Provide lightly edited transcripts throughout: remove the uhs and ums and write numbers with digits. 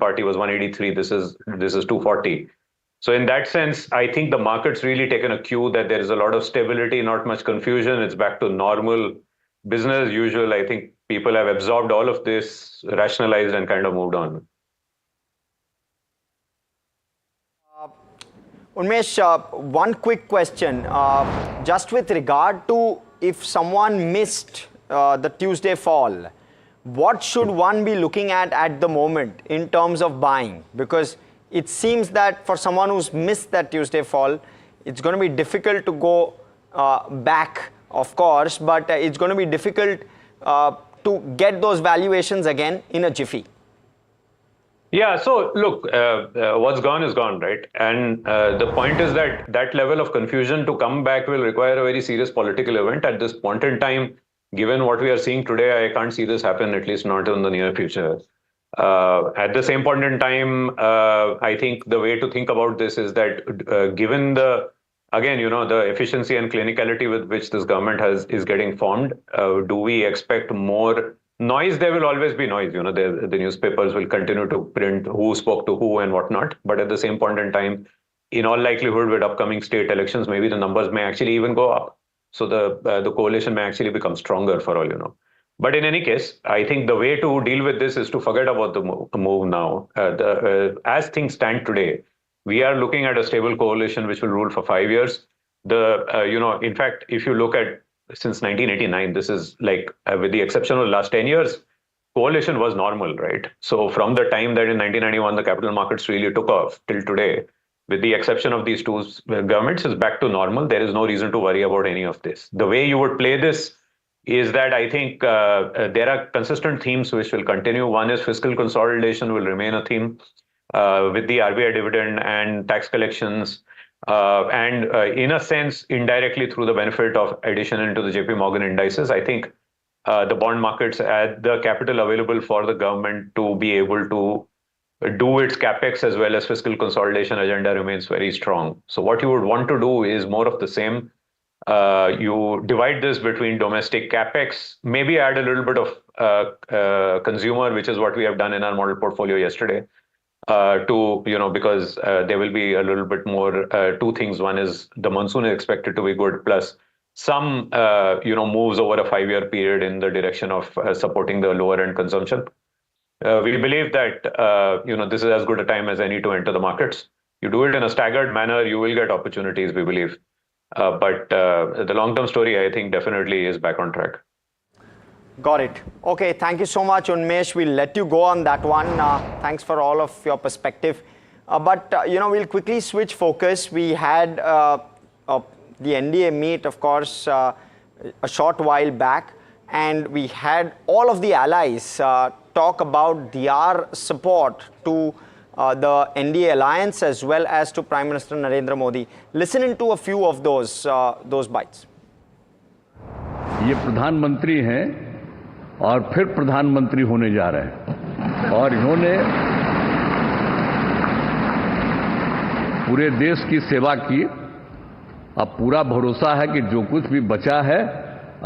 party was 183. This is 240. So in that sense, I think the market's really taken a cue that there is a lot of stability, not much confusion. It's back to normal business as usual. I think people have absorbed all of this, rationalized, and kind of moved on. Unmesh, one quick question. Just with regard to if someone missed the Tuesday fall, what should one be looking at the moment in terms of buying? Because it seems that for someone who's missed that Tuesday fall, it's going to be difficult to go back, of course, but it's going to be difficult to get those valuations again in a jiffy. Yeah, so look, what's gone is gone, right? And the point is that that level of confusion to come back will require a very serious political event. At this point in time, given what we are seeing today, I can't see this happen, at least not in the near future. At the same point in time, I think the way to think about this is that given the efficiency and clinicality with which this government is getting formed, do we expect more noise? There will always be noise. The newspapers will continue to print who spoke to who and whatnot. But at the same point in time, in all likelihood, with upcoming state elections, maybe the numbers may actually even go up. So the coalition may actually become stronger for all you know. But in any case, I think the way to deal with this is to forget about the move now. As things stand today, we are looking at a stable coalition which will rule for 5 years. In fact, if you look at since 1989, this is like, with the exception of the last 10 years, coalition was normal, right? So from the time that in 1991, the capital markets really took off till today, with the exception of these two governments, is back to normal. There is no reason to worry about any of this. The way you would play this is that I think there are consistent themes which will continue. One is fiscal consolidation will remain a theme with the RBI dividend and tax collections, and in a sense, indirectly through the benefit of addition into the JP Morgan indices. I think the bond markets add the capital available for the government to be able to do its capex as well as fiscal consolidation agenda remains very strong. So what you would want to do is more of the same. You divide this between domestic capex, maybe add a little bit of consumer, which is what we have done in our model portfolio yesterday. Because there will be a little bit more, two things. One is the monsoon is expected to be good, plus some moves over a 5-year period in the direction of supporting the lower end consumption. We believe that this is as good a time as any to enter the markets. You do it in a staggered manner, you will get opportunities, we believe. But the long-term story, I think, definitely is back on track. Got it. Okay, thank you so much, Unmesh. We'll let you go on that one. Thanks for all of your perspective. We'll quickly switch focus. We had the NDA meet, of course, a short while back, and we had all of the allies talk about their support to the NDA alliance as well as to Prime Minister Narendra Modi. Listen into a few of those bites. ये प्रधानमंत्री हैं और फिर प्रधानमंत्री होने जा रहे हैं और इन्होंने पूरे देश की सेवा की। अब पूरा भरोसा है कि जो कुछ भी बचा है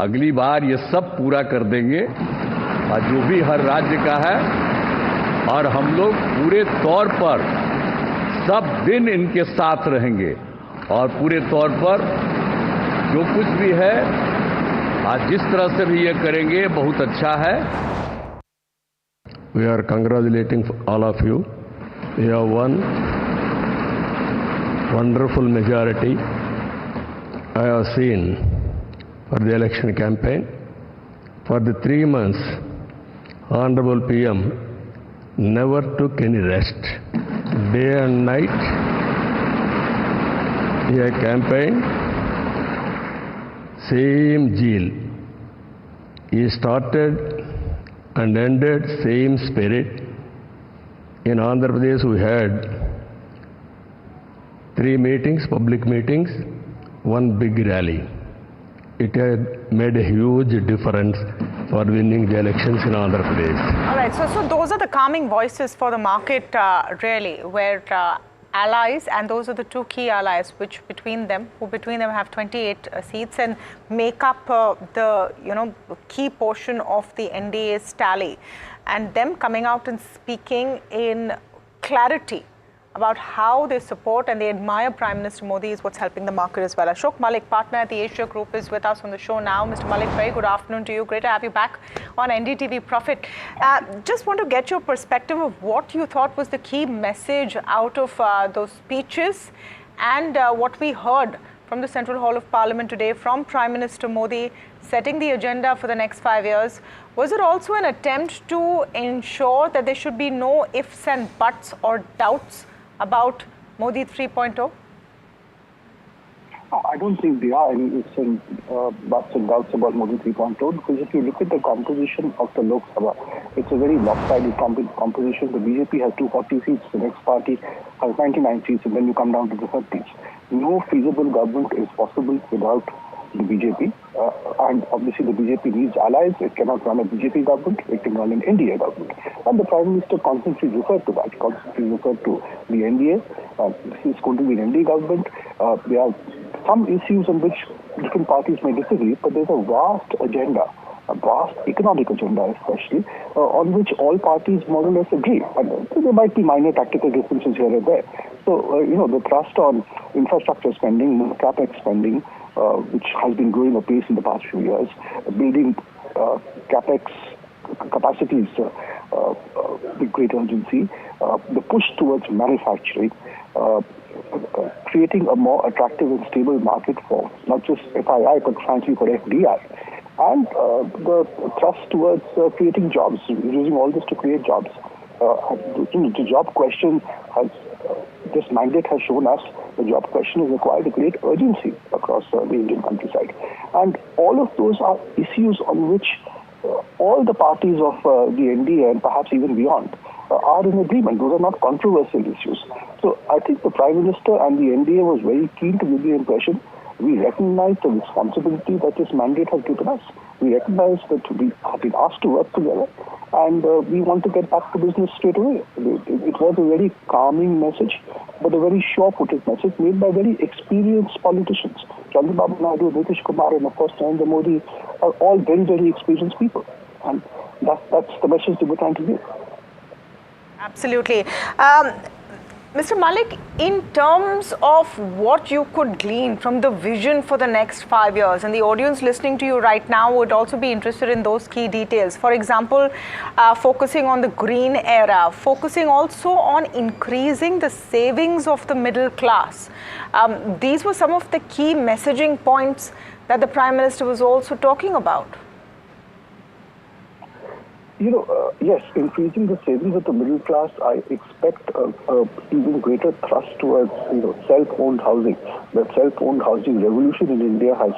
अगली बार ये सब पूरा कर देंगे और जो भी हर राज्य का है, और हम लोग पूरे तौर पर सब दिन इनके साथ रहेंगे और पूरे तौर पर जो कुछ भी है आज जिस तरह से भी ये करेंगे बहुत अच्छा है। We are congratulating all of you. You have won wonderful majority. I have seen for the election campaign. For the 3 months, Honorable PM never took any rest. Day and night, he had campaigned, same zeal. He started and ended same spirit. In Andhra Pradesh, we had 3 meetings, public meetings, 1 big rally. It had made a huge difference for winning the elections in Andhra Pradesh. All right, so those are the calming voices for the market, really, where allies, and those are the 2 key allies, who between them have 28 seats and make up the key portion of the NDA's tally. and them coming out and speaking in clarity about how they support and they admire Prime Minister Modi is what's helping the market as well. Ashok Malik, partner at the Asia Group, is with us on the show now. Mr. Malik, very good afternoon to you. Great to have you back on NDTV Profit. Just want to get your perspective of what you thought was the key message out of those speeches and what we heard from the Central Hall of Parliament today from Prime Minister Modi setting the agenda for the next 5 years. Was it also an attempt to ensure that there should be no ifs and buts or doubts about Modi 3.0? No, I don't think there are any ifs and buts and doubts about Modi 3.0, because if you look at the composition of the Lok Sabha, it's a very lopsided composition. The BJP has 240 seats, the next party has 99 seats, and then you come down to the 30s. No feasible government is possible without the BJP, and obviously the BJP needs allies. It cannot run a BJP government, it can run an NDA government. And the Prime Minister constantly referred to that, constantly referred to the NDA. This is going to be an NDA government. There are some issues on which different parties may disagree, but there's a vast agenda, a vast economic agenda especially, on which all parties more or less agree. And there might be minor tactical differences here and there. So, the thrust on infrastructure spending, capex spending, which has been growing apace in the past few years, building capex capacities with great urgency, the push towards manufacturing, creating a more attractive and stable market for not just FII but frankly for FDI, and the thrust towards creating jobs, using all this to create jobs. The job question has, this mandate has shown us the job question has required a great urgency across the Indian countryside. And all of those are issues on which all the parties of the NDA and perhaps even beyond are in agreement. Those are not controversial issues. So I think the Prime Minister and the NDA was very keen to give the impression we recognize the responsibility that this mandate has given us. We recognize that we have been asked to work together, and we want to get back to business straight away. It was a very calming message, but a very sure-footed message made by very experienced politicians. Chandrababu Naidu, Nitish Kumar, and of course Narendra Modi are all very, very experienced people. And that's the message they were trying to give. Absolutely. Mr. Malik, in terms of what you could glean from the vision for the next 5 years, and the audience listening to you right now would also be interested in those key details. For example, focusing on the green era, focusing also on increasing the savings of the middle class. These were some of the key messaging points that the Prime Minister was also talking about. Yes, increasing the savings of the middle class, I expect even greater thrust towards, self-owned housing. The self-owned housing revolution in India has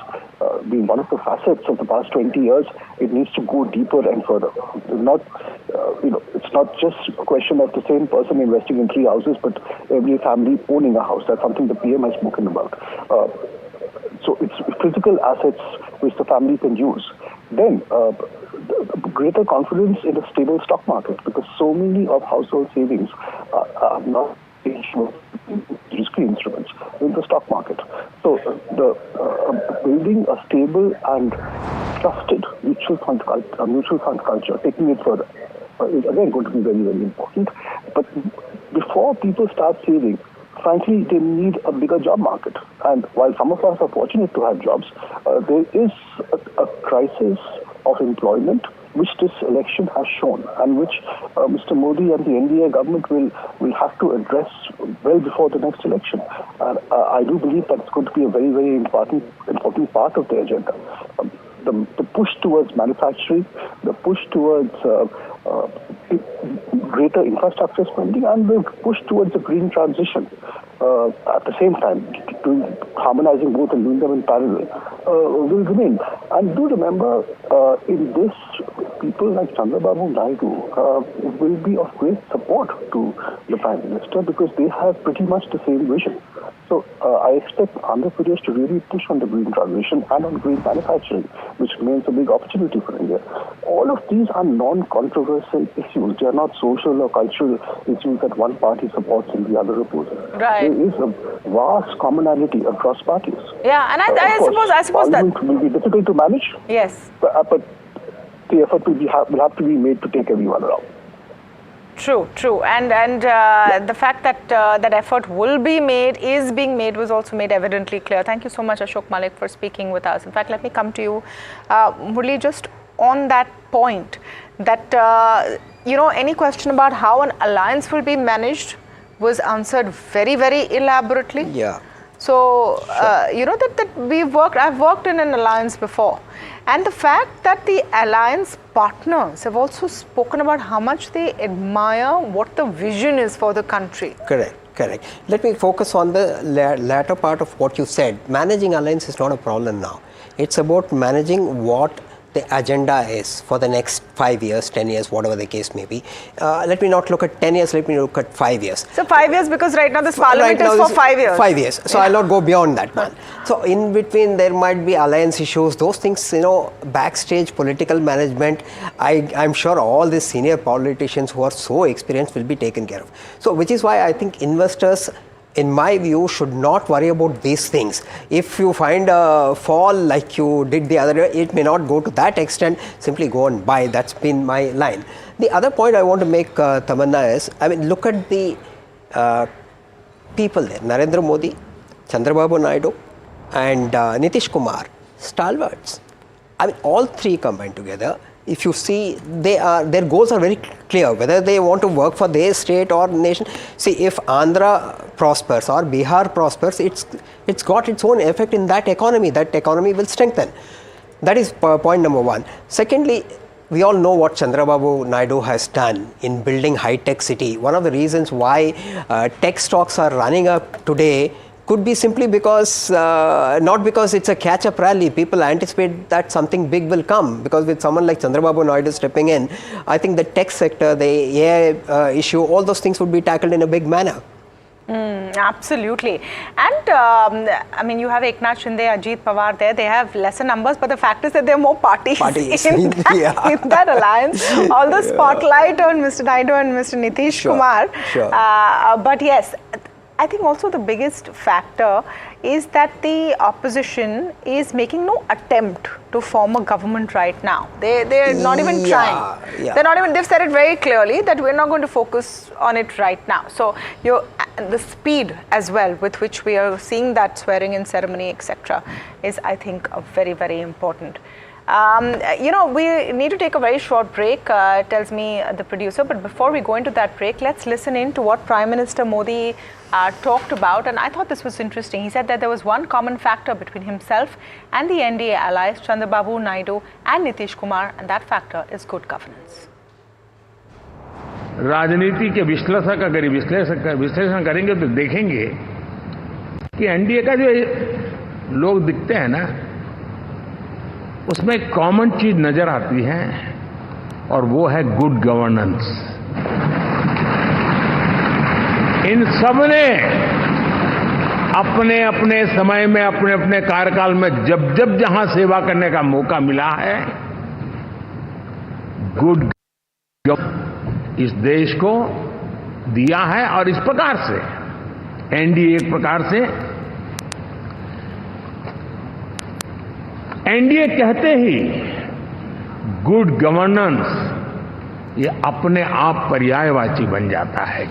been one of the facets of the past 20 years. It needs to go deeper and further. It's not just a question of the same person investing in 3 houses, but every family owning a house. That's something the PM has spoken about. So it's physical assets which the family can use. Then, greater confidence in a stable stock market, because so many of household savings are not risky instruments in the stock market. So building a stable and trusted mutual fund culture, taking it further, is again going to be very, very important. But before people start saving, frankly, they need a bigger job market. And while some of us are fortunate to have jobs, there is a crisis of employment which this election has shown, and which Mr. Modi and the NDA government will have to address well before the next election. And I do believe that's going to be a very, very important part of the agenda. The push towards manufacturing, the push towards greater infrastructure spending, and the push towards the green transition at the same time, harmonizing both and doing them in parallel, will remain. And do remember, in this, people like Chandrababu Naidu will be of great support to the Prime Minister, because they have pretty much the same vision. So I expect Andhra Pradesh to really push on the green transition and on green manufacturing, which remains a big opportunity for India. All of these are non-controversial issues. They are not social or cultural issues that one party supports and the other opposes. Right. There is a vast commonality across parties. Yeah, and I suppose Parliament that will be difficult to manage. Yes. But the effort will have to be made to take everyone around. True, and the fact that that effort is being made was also made evidently clear. Thank you so much, Ashok Malik, for speaking with us. In fact, let me come to you, Murli, just on that point, that any question about how an alliance will be managed was answered very, very elaborately. Yeah. So, I've worked in an alliance before, and the fact that the alliance partners have also spoken about how much they admire what the vision is for the country. Correct. Let me focus on the latter part of what you said. Managing alliance is not a problem now. It's about managing what the agenda is for the next 5 years, 10 years, whatever the case may be. Let me not look at 10 years, let me look at 5 years. So 5 years, because right now this parliament is for 5 years. 5 years. So I'll not go beyond that one. So in between there might be alliance issues, those things, backstage political management, I'm sure all these senior politicians who are so experienced will be taken care of. So which is why I think investors, in my view, should not worry about these things. If you find a fall like you did the other day, it may not go to that extent. Simply go and buy. That's been my line. The other point I want to make, Tamanna, is, look at the people there. Narendra Modi, Chandrababu Naidu, and Nitish Kumar, stalwarts. All three combined together. If you see, their goals are very clear, whether they want to work for their state or nation. See, if Andhra prospers or Bihar prospers, it's got its own effect in that economy. That economy will strengthen. That is point number one. Secondly, we all know what Chandrababu Naidu has done in building high-tech city. One of the reasons why tech stocks are running up today could be simply because, not because it's a catch-up rally. People anticipate that something big will come, because with someone like Chandrababu Naidu stepping in, I think the tech sector, the AI issue, all those things would be tackled in a big manner. Absolutely. And you have Eknath Shinde, Ajit Pawar there. They have lesser numbers, but the fact is that there are more parties in that alliance. All the spotlight on Mr. Naidu and Mr. Nitish Kumar. Sure. But yes, I think also the biggest factor is that the opposition is making no attempt to form a government right now. They're not even trying. They've said it very clearly that we're not going to focus on it right now. So the speed as well with which we are seeing that swearing in ceremony, etc., is, I think, very, very important. We need to take a very short break, tells me the producer. But before we go into that break, let's listen in to what Prime Minister Modi talked about. And I thought this was interesting. He said that there was one common factor between himself and the NDA allies, Chandrababu Naidu and Nitish Kumar, and that factor is good governance. राजनीति के विश्लेषक अगर विश्लेषण करेंगे तो देखेंगे कि NDA का जो लोग दिखते हैं ना, उसमें एक कॉमन चीज नजर आती है, और वो है गुड गवर्नेंस। इन सब ने अपने अपने समय में, अपने अपने कार्यकाल में जब जहां सेवा करने का मौका मिला है, गुड इस देश को दिया है। और इस प्रकार से एनडीए एक प्रकार से, एनडीए कहते ही गुड गवर्नेंस ये अपने आप पर्यायवाची बन जाता है।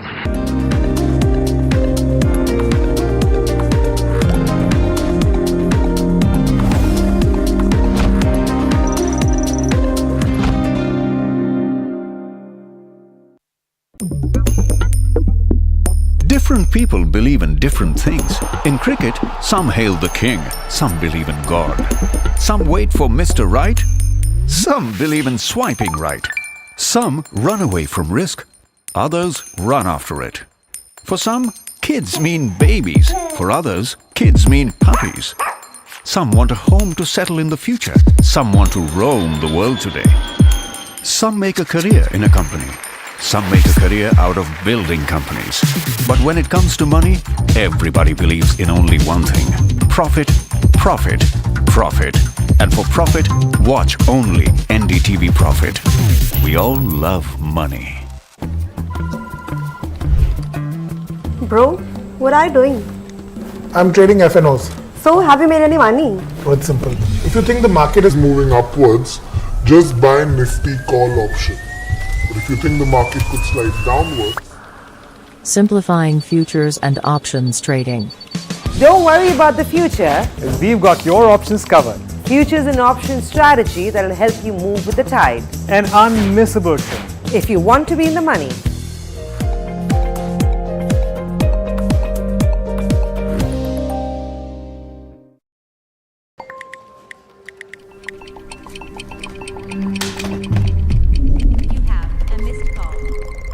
Different people believe in different things. In cricket, some hail the king, some believe in God. Some wait for Mr. Right, some believe in swiping right. Some run away from risk, others run after it. For some, kids mean babies. For others, kids mean puppies. Some want a home to settle in the future. Some want to roam the world today. Some make a career in a company. Some make a career out of building companies. But when it comes to money, everybody believes in only one thing: profit, profit, profit. And for profit, watch only NDTV Profit. We all love money. Bro, what are you doing? I'm trading FNOs. So, have you made any money? Oh, it's simple. If you think the market is moving upwards, just buy Nifty call option. But if you think the market could slide downwards, Simplifying futures and options trading. Don't worry about the future. We've got your options covered. Futures and options strategy that will help you move with the tide. An unmissable trip. If you want to be in the money.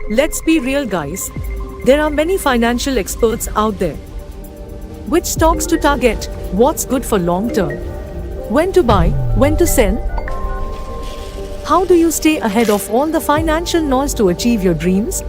Let's be real, guys. There are many financial experts out there. Which stocks to target? What's good for long term? When to buy? When to sell? How do you stay ahead of all the financial noise to achieve your dreams?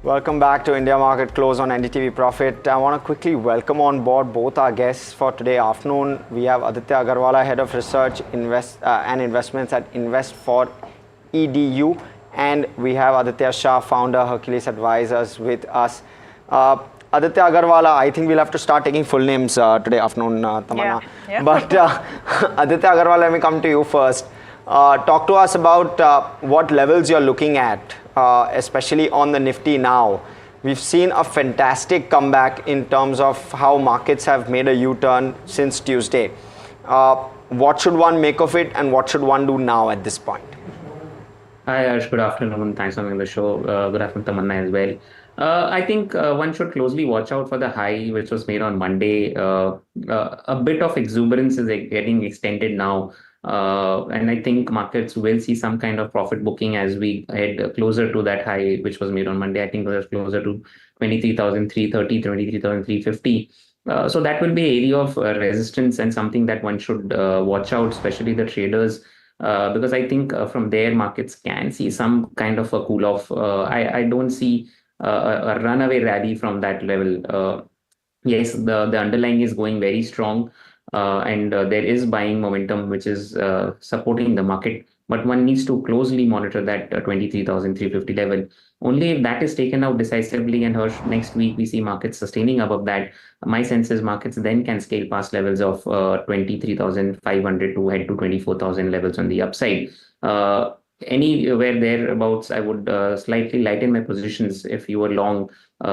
Welcome back to India Market Close on NDTV Profit. I want to quickly welcome on board both our guests for today afternoon. We have Aditya Agarwala, Head of Research and Investments at Invest for EDU, and we have Aditya Shah, Founder, Hercules Advisors, with us. Aditya Agarwala, I think we'll have to start taking full names today afternoon, Tamanna. Yeah. But Aditya Agarwala, let me come to you first. Talk to us about what levels you're looking at, especially on the Nifty now. We've seen a fantastic comeback in terms of how markets have made a U-turn since Tuesday. What should one make of it, and what should one do now at this point? Hi, Harsh. Good afternoon. Thanks for having the show. Good afternoon, Tamanna, as well. I think one should closely watch out for the high which was made on Monday. A bit of exuberance is getting extended now. And I think markets will see some kind of profit booking as we head closer to that high which was made on Monday. I think it was closer to 23,330, 23,350. So that will be an area of resistance and something that one should watch out, especially the traders, because I think from there markets can see some kind of a cool off. I don't see a runaway rally from that level. Yes, the underlying is going very strong. And there is buying momentum which is supporting the market, but one needs to closely monitor that 23,350 level. Only if that is taken out decisively and next week we see markets sustaining above that, my sense is markets then can scale past levels of 23,500 to head to 24,000 levels on the upside. Anywhere thereabouts, I would slightly lighten my positions if you were long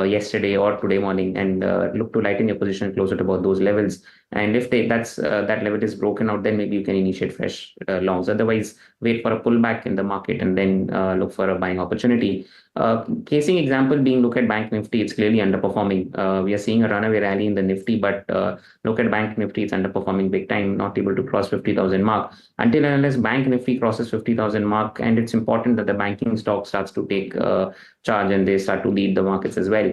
yesterday or today morning, and look to lighten your position closer to about those levels. And if that level is broken out, then maybe you can initiate fresh longs. Otherwise, wait for a pullback in the market and then look for a buying opportunity. Casing example being, look at Bank Nifty, it's clearly underperforming. We are seeing a runaway rally in the Nifty, but look at Bank Nifty, it's underperforming big time, not able to cross 50,000 mark. Until and unless Bank Nifty crosses 50,000 mark, and it's important that the banking stock starts to take charge and they start to lead the markets as well.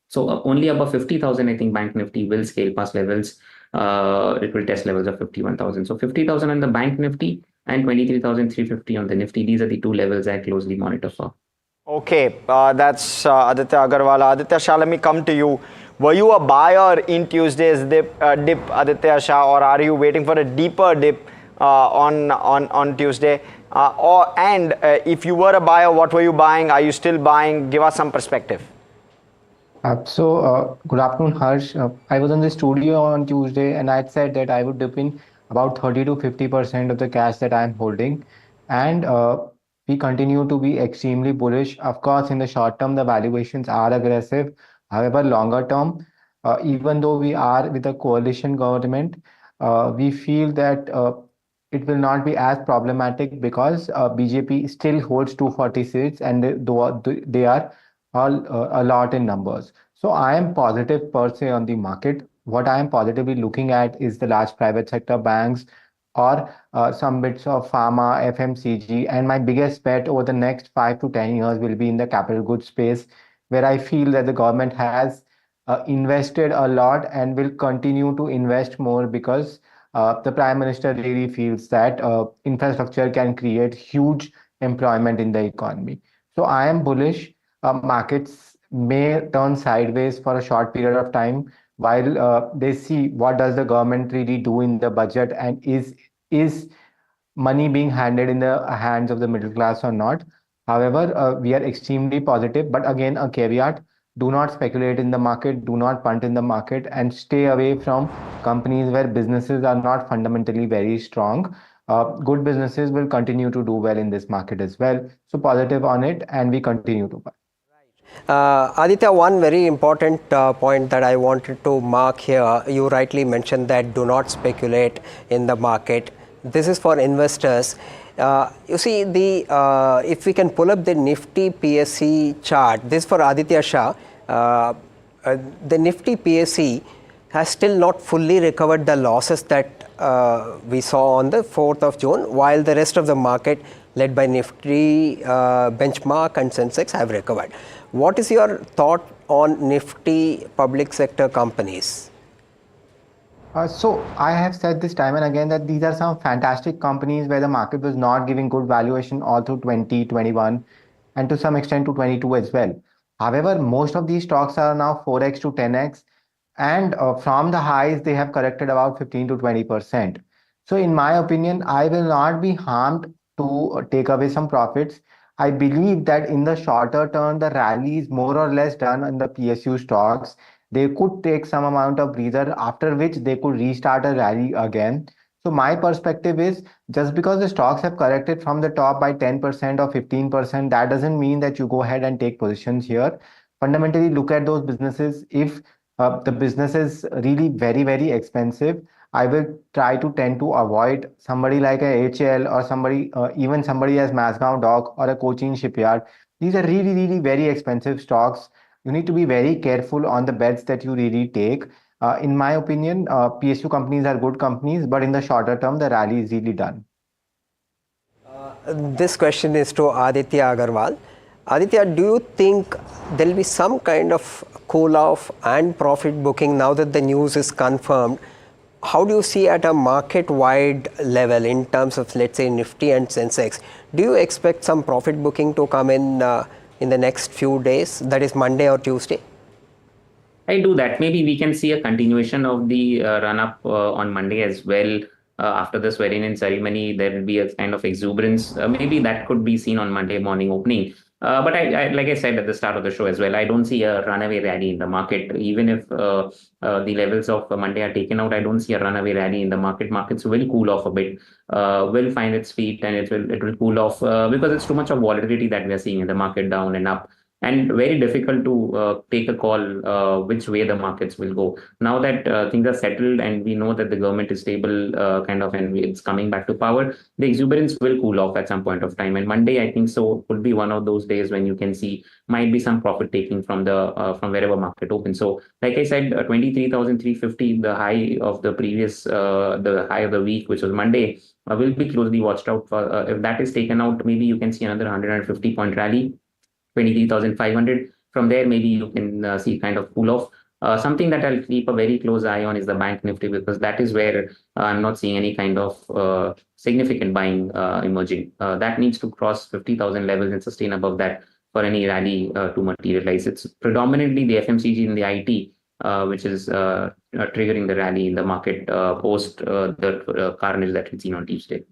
So only above 50,000, I think Bank Nifty will scale past levels. It will test levels of 51,000. So 50,000 on the Bank Nifty and 23,350 on the Nifty. These are the two levels I closely monitor for. Okay, that's Aditya Agarwala. Aditya Shah, let me come to you. Were you a buyer in Tuesday's dip, Aditya Shah, or are you waiting for a deeper dip on Tuesday? If you were a buyer, what were you buying? Are you still buying? Give us some perspective. Good afternoon, Harsh. I was in the studio on Tuesday and I said that I would dip in about 30 to 50% of the cash that I'm holding. And we continue to be extremely bullish. Of course, in the short term, the valuations are aggressive. However, longer term, even though we are with a coalition government, we feel that it will not be as problematic because BJP still holds 240 seats and they are a lot in numbers. So I am positive per se on the market. What I am positively looking at is the large private sector banks or some bits of pharma, FMCG, and my biggest bet over the next 5 to 10 years will be in the capital goods space, where I feel that the government has invested a lot and will continue to invest more because the Prime Minister really feels that infrastructure can create huge employment in the economy. So I am bullish. Markets may turn sideways for a short period of time while they see what does the government really do in the budget, and is money being handed in the hands of the middle class or not. However, we are extremely positive, but again, a caveat: do not speculate in the market, do not punt in the market, and stay away from companies where businesses are not fundamentally very strong. Good businesses will continue to do well in this market as well. So positive on it, and we continue to buy. Aditya, one very important point that I wanted to mark here, you rightly mentioned that do not speculate in the market. This is for investors. You see, if we can pull up the Nifty PSE chart, this is for Aditya Shah. The Nifty PSE has still not fully recovered the losses that we saw on the 4th of June, while the rest of the market, led by Nifty, benchmark and Sensex, have recovered. What is your thought on Nifty public sector companies? So I have said this time and again that these are some fantastic companies where the market was not giving good valuation all through 2021 and to some extent to 22 as well. However, most of these stocks are now 4x to 10x, and from the highs they have corrected about 15 to 20%. So in my opinion, I will not be harmed to take away some profits. I believe that in the shorter term, the rally is more or less done in the PSU stocks. They could take some amount of breather, after which they could restart a rally again. So my perspective is, just because the stocks have corrected from the top by 10% or 15%, that doesn't mean that you go ahead and take positions here. Fundamentally, look at those businesses. If the business is really very, very expensive, I will try to tend to avoid somebody like a HL or somebody, even somebody as Mazgaon Dock or a Cochin Shipyard. These are really, really very expensive stocks. You need to be very careful on the bets that you really take. In my opinion, PSU companies are good companies, but in the shorter term, the rally is really done. This question is to Aditya Agarwal. Aditya, do you think there will be some kind of cool off and profit booking now that the news is confirmed? How do you see at a market-wide level in terms of, let's say, Nifty and Sensex? Do you expect some profit booking to come in the next few days, that is Monday or Tuesday? I do that. Maybe we can see a continuation of the run-up on Monday as well. After the swearing-in ceremony, there will be a kind of exuberance. Maybe that could be seen on Monday morning opening. But I, like I said at the start of the show as well, I don't see a runaway rally in the market. Even if the levels of Monday are taken out, I don't see a runaway rally in the market. Markets will cool off a bit, will find its feet, and it will cool off because it's too much of volatility that we are seeing in the market, down and up. And very difficult to take a call which way the markets will go. Now that things are settled and we know that the government is stable, and it's coming back to power, the exuberance will cool off at some point of time. And Monday, I think so, would be one of those days when you can see might be some profit taking from the from wherever market opens. So, like I said, 23,350, the high of the previous, the high of the week, which was Monday, will be closely watched out for. If that is taken out, maybe you can see another 150-point rally. 23,500. From there, maybe you can see kind of cool off. Something that I'll keep a very close eye on is the Bank Nifty, because that is where I'm not seeing any kind of significant buying emerging. That needs to cross 50,000 levels and sustain above that for any rally to materialize. It's predominantly the FMCG and the IT which is triggering the rally in the market post the carnage that we've seen on Tuesday.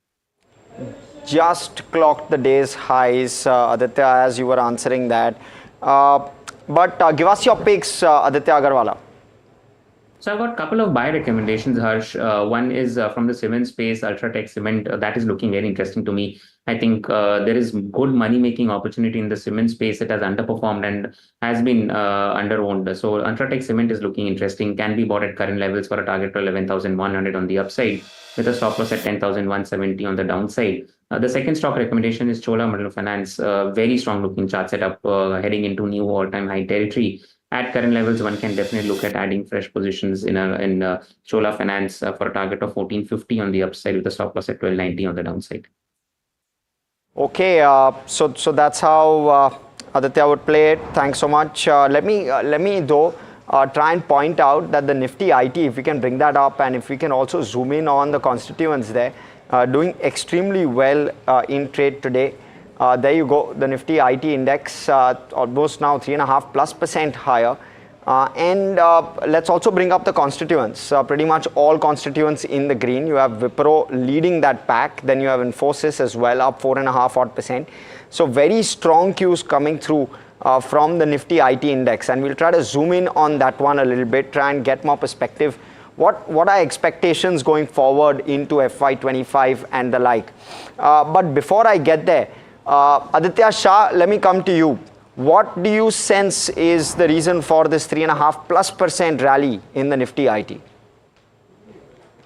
Just clocked the day's highs, Aditya, as you were answering that. But give us your picks, Aditya Agarwala. So I've got a couple of buy recommendations, Harsh. One is from the cement space, Ultratech Cement. That is looking very interesting to me. I think there is good money-making opportunity in the cement space. It has underperformed and has been under-owned. So Ultratech Cement is looking interesting. Can be bought at current levels for a target of 11,100 on the upside, with a stop loss at 10,170 on the downside. The second stock recommendation is Cholamandalam Finance. Very strong looking chart setup, heading into new all-time high territory. At current levels, one can definitely look at adding fresh positions in Chola Finance for a target of 1450 on the upside, with a stop loss at 1290 on the downside. Okay, so that's how Aditya would play it. Thanks so much. Let me though try and point out that the Nifty IT, if we can bring that up, and if we can also zoom in on the constituents there, doing extremely well in trade today. There you go, the Nifty IT index almost now 3.5+% higher. Let's also bring up the constituents. Pretty much all constituents in the green. You have Wipro leading that pack. Then you have Infosys as well, up 4.5%. So very strong cues coming through from the Nifty IT index. And we'll try to zoom in on that one a little bit, try and get more perspective. What are expectations going forward into FY25 and the like? But before I get there, Aditya Shah, let me come to you. What do you sense is the reason for this 3.5+% rally in the Nifty IT?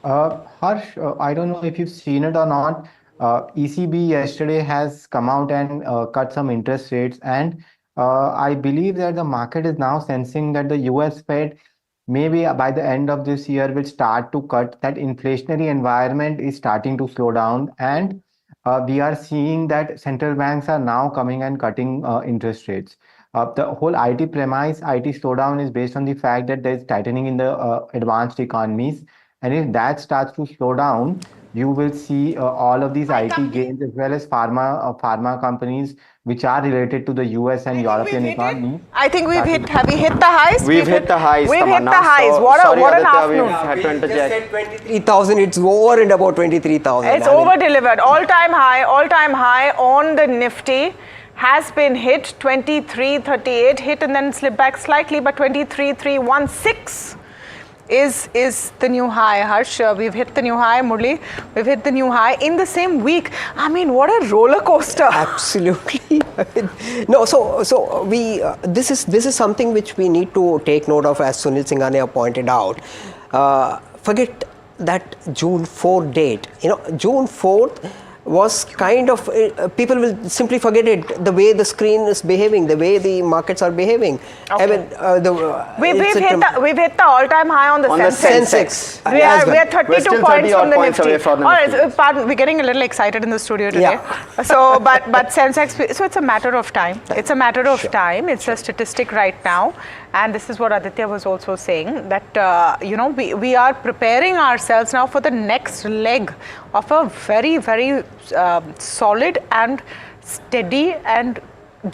Harsh, I don't know if you've seen it or not. ECB yesterday has come out and cut some interest rates, and I believe that the market is now sensing that the US Fed maybe by the end of this year will start to cut. That inflationary environment is starting to slow down, and we are seeing that central banks are now coming and cutting interest rates. The whole IT premise, IT slowdown is based on the fact that there is tightening in the advanced economies. And if that starts to slow down, you will see all of these IT gains as well as pharma companies which are related to the US and European economy. I think we've hit. Have we hit the highs? We've hit the highs. We've hit the highs. So, what an afternoon. We've had to interject. Just said 23,000. It's over and about 23,000. It's over delivered. All-time high on the Nifty has been hit. 23.38 hit and then slipped back slightly, but 23.316 is the new high. Harsh, we've hit the new high. Murli, we've hit the new high in the same week. I mean, what a roller coaster. Absolutely. No, so we this is something which we need to take note of, as Sunil Singhania pointed out. Forget that June 4 date. June 4th was kind of, people will simply forget it, the way the screen is behaving, the way the markets are behaving. Okay. I mean, we've hit the all-time high on the Sensex. We are 32 points from the Nifty. All right, pardon, we're getting a little excited in the studio today. Yeah. So, but Sensex, so it's a matter of time. It's a matter of time. It's a statistic right now. And this is what Aditya was also saying, that, we are preparing ourselves now for the next leg of a very, very solid and steady and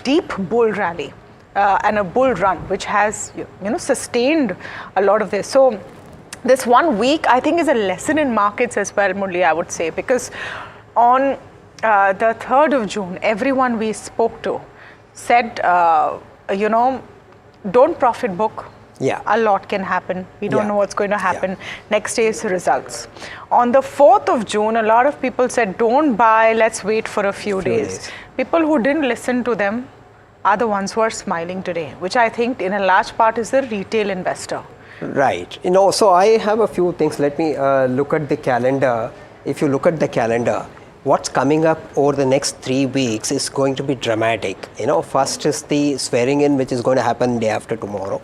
deep bull rally and a bull run, which has, sustained a lot of this. So this 1 week, I think, is a lesson in markets as well, Murli, I would say, because on the 3rd of June, everyone we spoke to said, don't profit book. Yeah. A lot can happen. We don't know what's going to happen. Next day is results. On the 4th of June, a lot of people said, don't buy, let's wait for a few days. People who didn't listen to them are the ones who are smiling today, which I think in a large part is the retail investor. Right. So I have a few things. Let me look at the calendar. If you look at the calendar, what's coming up over the next 3 weeks is going to be dramatic. First is the swearing in, which is going to happen day after tomorrow.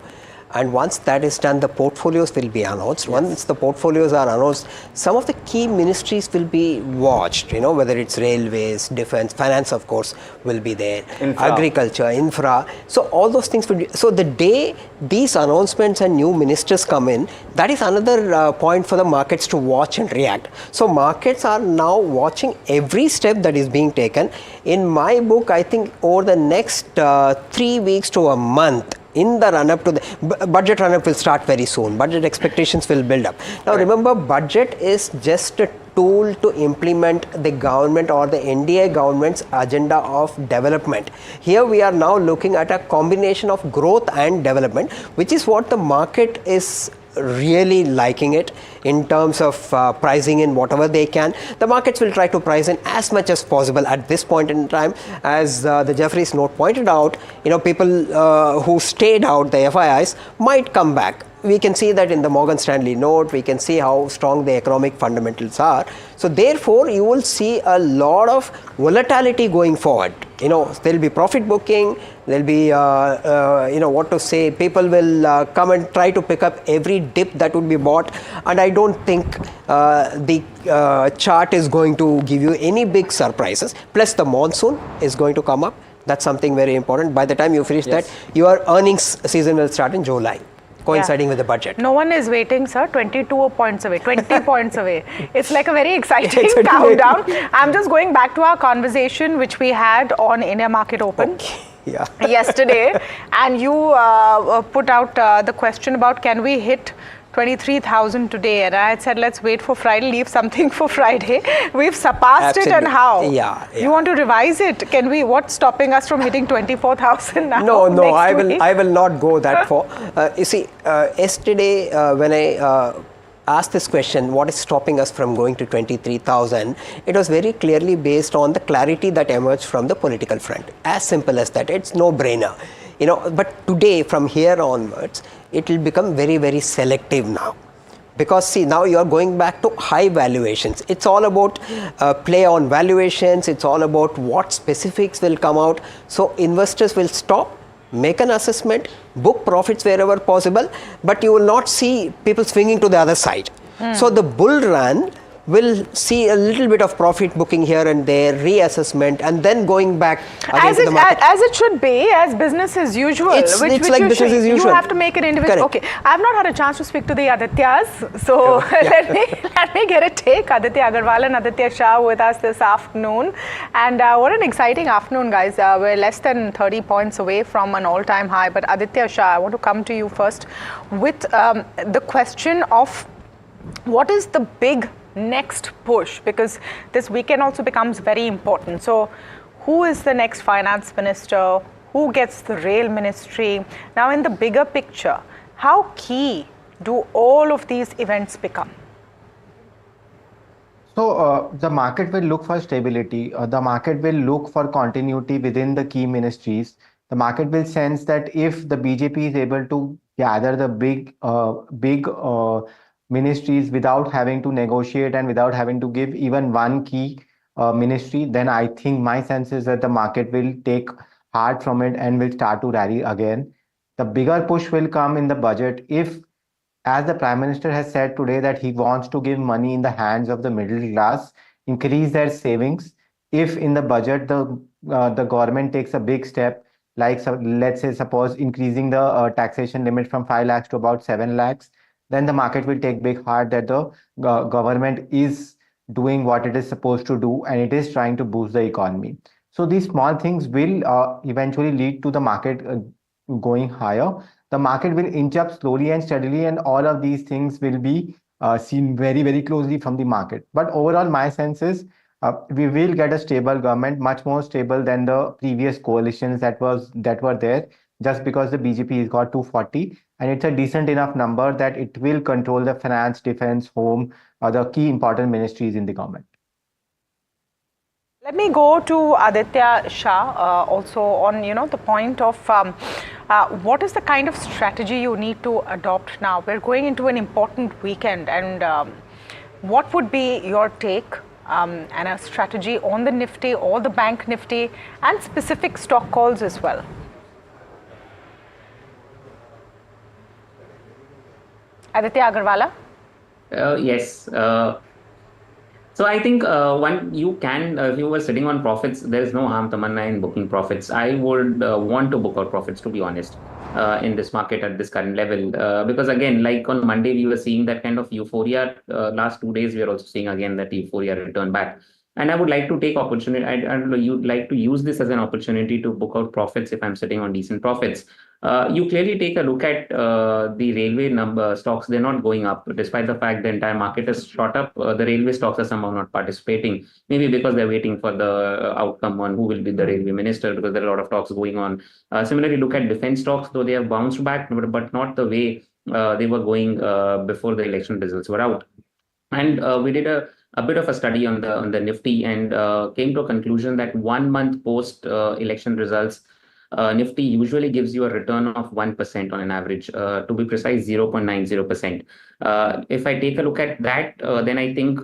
And once that is done, the portfolios will be announced. Yes. Once the portfolios are announced, some of the key ministries will be watched, whether it's railways, defense, finance, of course, will be there, agriculture, infra. So all those things will be. So the day these announcements and new ministers come in, that is another point for the markets to watch and react. So markets are now watching every step that is being taken. In my book, I think over the next 3 weeks to a month, in the run-up to the budget run-up will start very soon. Budget expectations will build up. Now remember, budget is just a tool to implement the government or the NDA government's agenda of development. Here we are now looking at a combination of growth and development, which is what the market is really liking it in terms of pricing in whatever they can. The markets will try to price in as much as possible at this point in time. As the Jeffries note pointed out, people who stayed out, the FIIs, might come back. We can see that in the Morgan Stanley note. We can see how strong the economic fundamentals are. So therefore, you will see a lot of volatility going forward. There'll be profit booking. There'll be, people will come and try to pick up every dip that would be bought. And I don't think the chart is going to give you any big surprises. Plus the monsoon is going to come up. That's something very important. By the time you finish that, your earnings season will start in July. coinciding with the budget. No one is waiting, sir. 22 points away, 20 points away. It's like a very exciting countdown. I'm just going back to our conversation which we had on India Market Open. Yesterday, and you put out the question about can we hit 23,000 today, and I had said let's wait for Friday, leave something for Friday. We've surpassed it, and how? You want to revise it? Can we? What's stopping us from hitting 24,000 now? No, I will not go that far. You see, yesterday when I asked this question, what is stopping us from going to 23,000? It was very clearly based on the clarity that emerged from the political front. As simple as that. It's no brainer. But today, from here onwards, it will become very, very selective now. Because see, now you are going back to high valuations. It's all about play on valuations. It's all about what specifics will come out. So investors will stop, make an assessment, book profits wherever possible, but you will not see people swinging to the other side. So the bull run will see a little bit of profit booking here and there, reassessment, and then going back again to the market. As it should be, as business as usual. It's like business as usual. You have to make an individual. Correct. Okay, I have not had a chance to speak to the Adityas, so let me get a take. Aditya Agarwal and Aditya Shah with us this afternoon, and what an exciting afternoon, guys. We're less than 30 points away from an all-time high, but Aditya Shah, I want to come to you first with the question of what is the big next push, because this weekend also becomes very important. So who is the next finance minister? Who gets the rail ministry? Now, in the bigger picture, how key do all of these events become? So the market will look for stability. The market will look for continuity within the key ministries. The market will sense that if the BJP is able to gather the big ministries without having to negotiate and without having to give even one key ministry, then I think my sense is that the market will take heart from it and will start to rally again. The bigger push will come in the budget if, as the Prime Minister has said today, that he wants to give money in the hands of the middle class, increase their savings. If in the budget the government takes a big step, like let's say suppose increasing the taxation limit from 5 lakhs to about 7 lakhs, then the market will take big heart that the government is doing what it is supposed to do and it is trying to boost the economy. So these small things will eventually lead to the market going higher. The market will inch up slowly and steadily, and all of these things will be seen very, very closely from the market. But overall, my sense is we will get a stable government, much more stable than the previous coalitions that were there, just because the BJP has got 240, and it's a decent enough number that it will control the finance, defense, home, the key important ministries in the government. Let me go to Aditya Shah also on the point of what is the kind of strategy you need to adopt now? We're going into an important weekend, and what would be your take and a strategy on the Nifty or the Bank Nifty and specific stock calls as well? Aditya Agarwala? Yes. So I think if you were sitting on profits, there is no harm, Tamanna, in booking profits. I would want to book out profits, to be honest, in this market at this current level. Because again, like on Monday, we were seeing that kind of euphoria. Last 2 days, we are also seeing again that euphoria return back. And I would like to take opportunity. You'd like to use this as an opportunity to book out profits if I'm sitting on decent profits. You clearly take a look at the railway stocks. They're not going up, despite the fact the entire market is shot up. The railway stocks are somehow not participating, maybe because they're waiting for the outcome on who will be the railway minister, because there are a lot of talks going on. Similarly, look at defense stocks, though they have bounced back, but not the way they were going before the election results were out. And we did a bit of a study on the Nifty and came to a conclusion that 1 month post election results, Nifty usually gives you a return of 1% on an average, to be precise 0.90%. If I take a look at that, then I think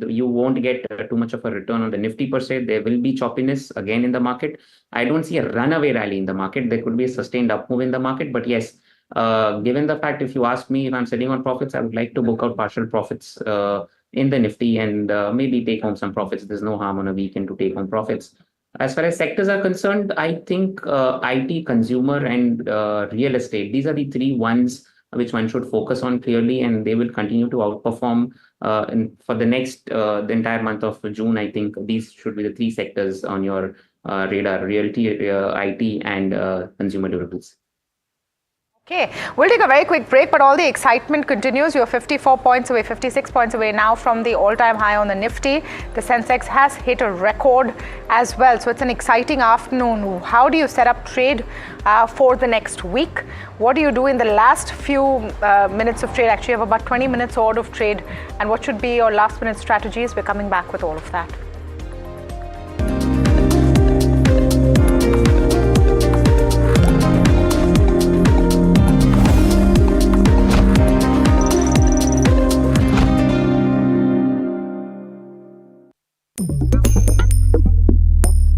you won't get too much of a return on the Nifty per se. There will be choppiness again in the market. I don't see a runaway rally in the market. There could be a sustained up move in the market, but yes, given the fact, if you ask me if I'm sitting on profits, I would like to book out partial profits in the Nifty and maybe take home some profits. There's no harm on a weekend to take home profits. As far as sectors are concerned, I think IT, consumer, and real estate, these are the three ones which one should focus on clearly, and they will continue to outperform for the next the entire month of June. I think these should be the three sectors on your radar: realty, IT, and consumer durables. Okay, we'll take a very quick break, but all the excitement continues. You're 54 points away, 56 points away now from the all-time high on the Nifty. The Sensex has hit a record as well. So it's an exciting afternoon. How do you set up trade for the next week? What do you do in the last few minutes of trade? Actually, you have about 20 minutes odd of trade. And what should be your last-minute strategies? We're coming back with all of that.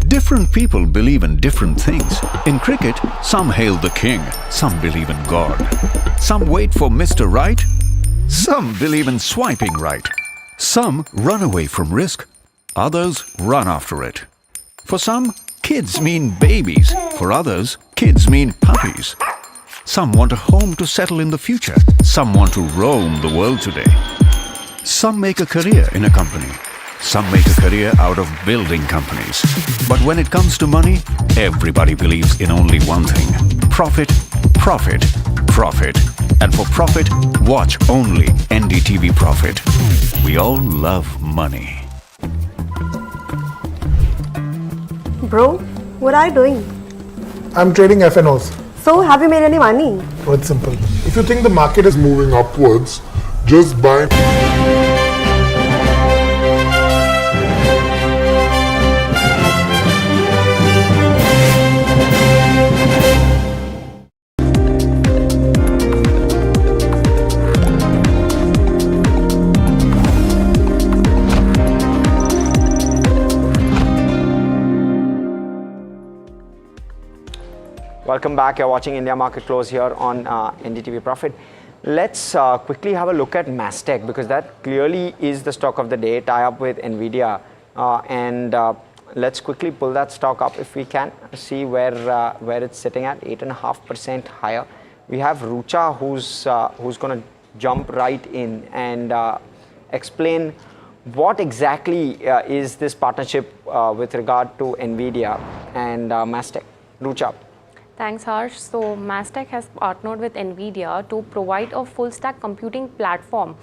Different people believe in different things. In cricket, some hail the king, some believe in God. Some wait for Mr. Right, some believe in swiping right. Some run away from risk, others run after it. For some, kids mean babies. For others, kids mean puppies. Some want a home to settle in the future. Some want to roam the world today. Some make a career in a company. Some make a career out of building companies. But when it comes to money, everybody believes in only one thing: profit, profit, profit. And for profit, watch only NDTV Profit. We all love money. Bro, what are you doing? I'm trading FNOs. So, have you made any money? Oh, it's simple. If you think the market is moving upwards, just buy. Welcome back. You're watching India Market Close here on NDTV Profit. Let's quickly have a look at Mastech, because that clearly is the stock of the day, tie up with NVIDIA. Let's quickly pull that stock up if we can, see where it's sitting at, 8.5% higher. We have Rucha who's going to jump right in and explain what exactly is this partnership with regard to NVIDIA and Mastech. Rucha. Thanks, Harsh. So, Mastech has partnered with NVIDIA to provide a full-stack computing platform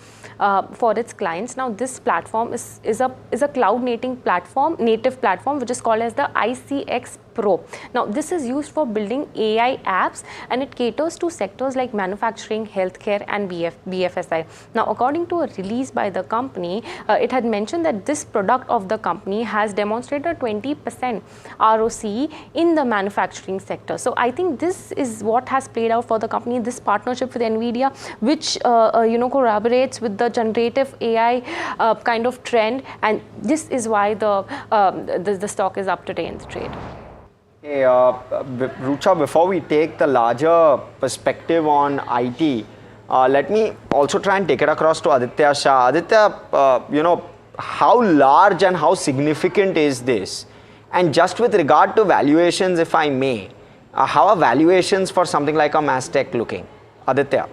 for its clients. Now, this platform is a cloud-native platform, which is called as the ICX Pro. Now, this is used for building AI apps, and it caters to sectors like manufacturing, healthcare, and BFSI. Now, according to a release by the company, it had mentioned that this product of the company has demonstrated 20% ROCE in the manufacturing sector. So, I think this is what has played out for the company, this partnership with NVIDIA, which corroborates with the generative AI kind of trend, and this is why the stock is up today in the trade. Hey, Rucha, before we take the larger perspective on IT, let me also try and take it across to Aditya Shah. Aditya, how large and how significant is this? And just with regard to valuations, if I may, how are valuations for something like a Mastech looking? Aditya.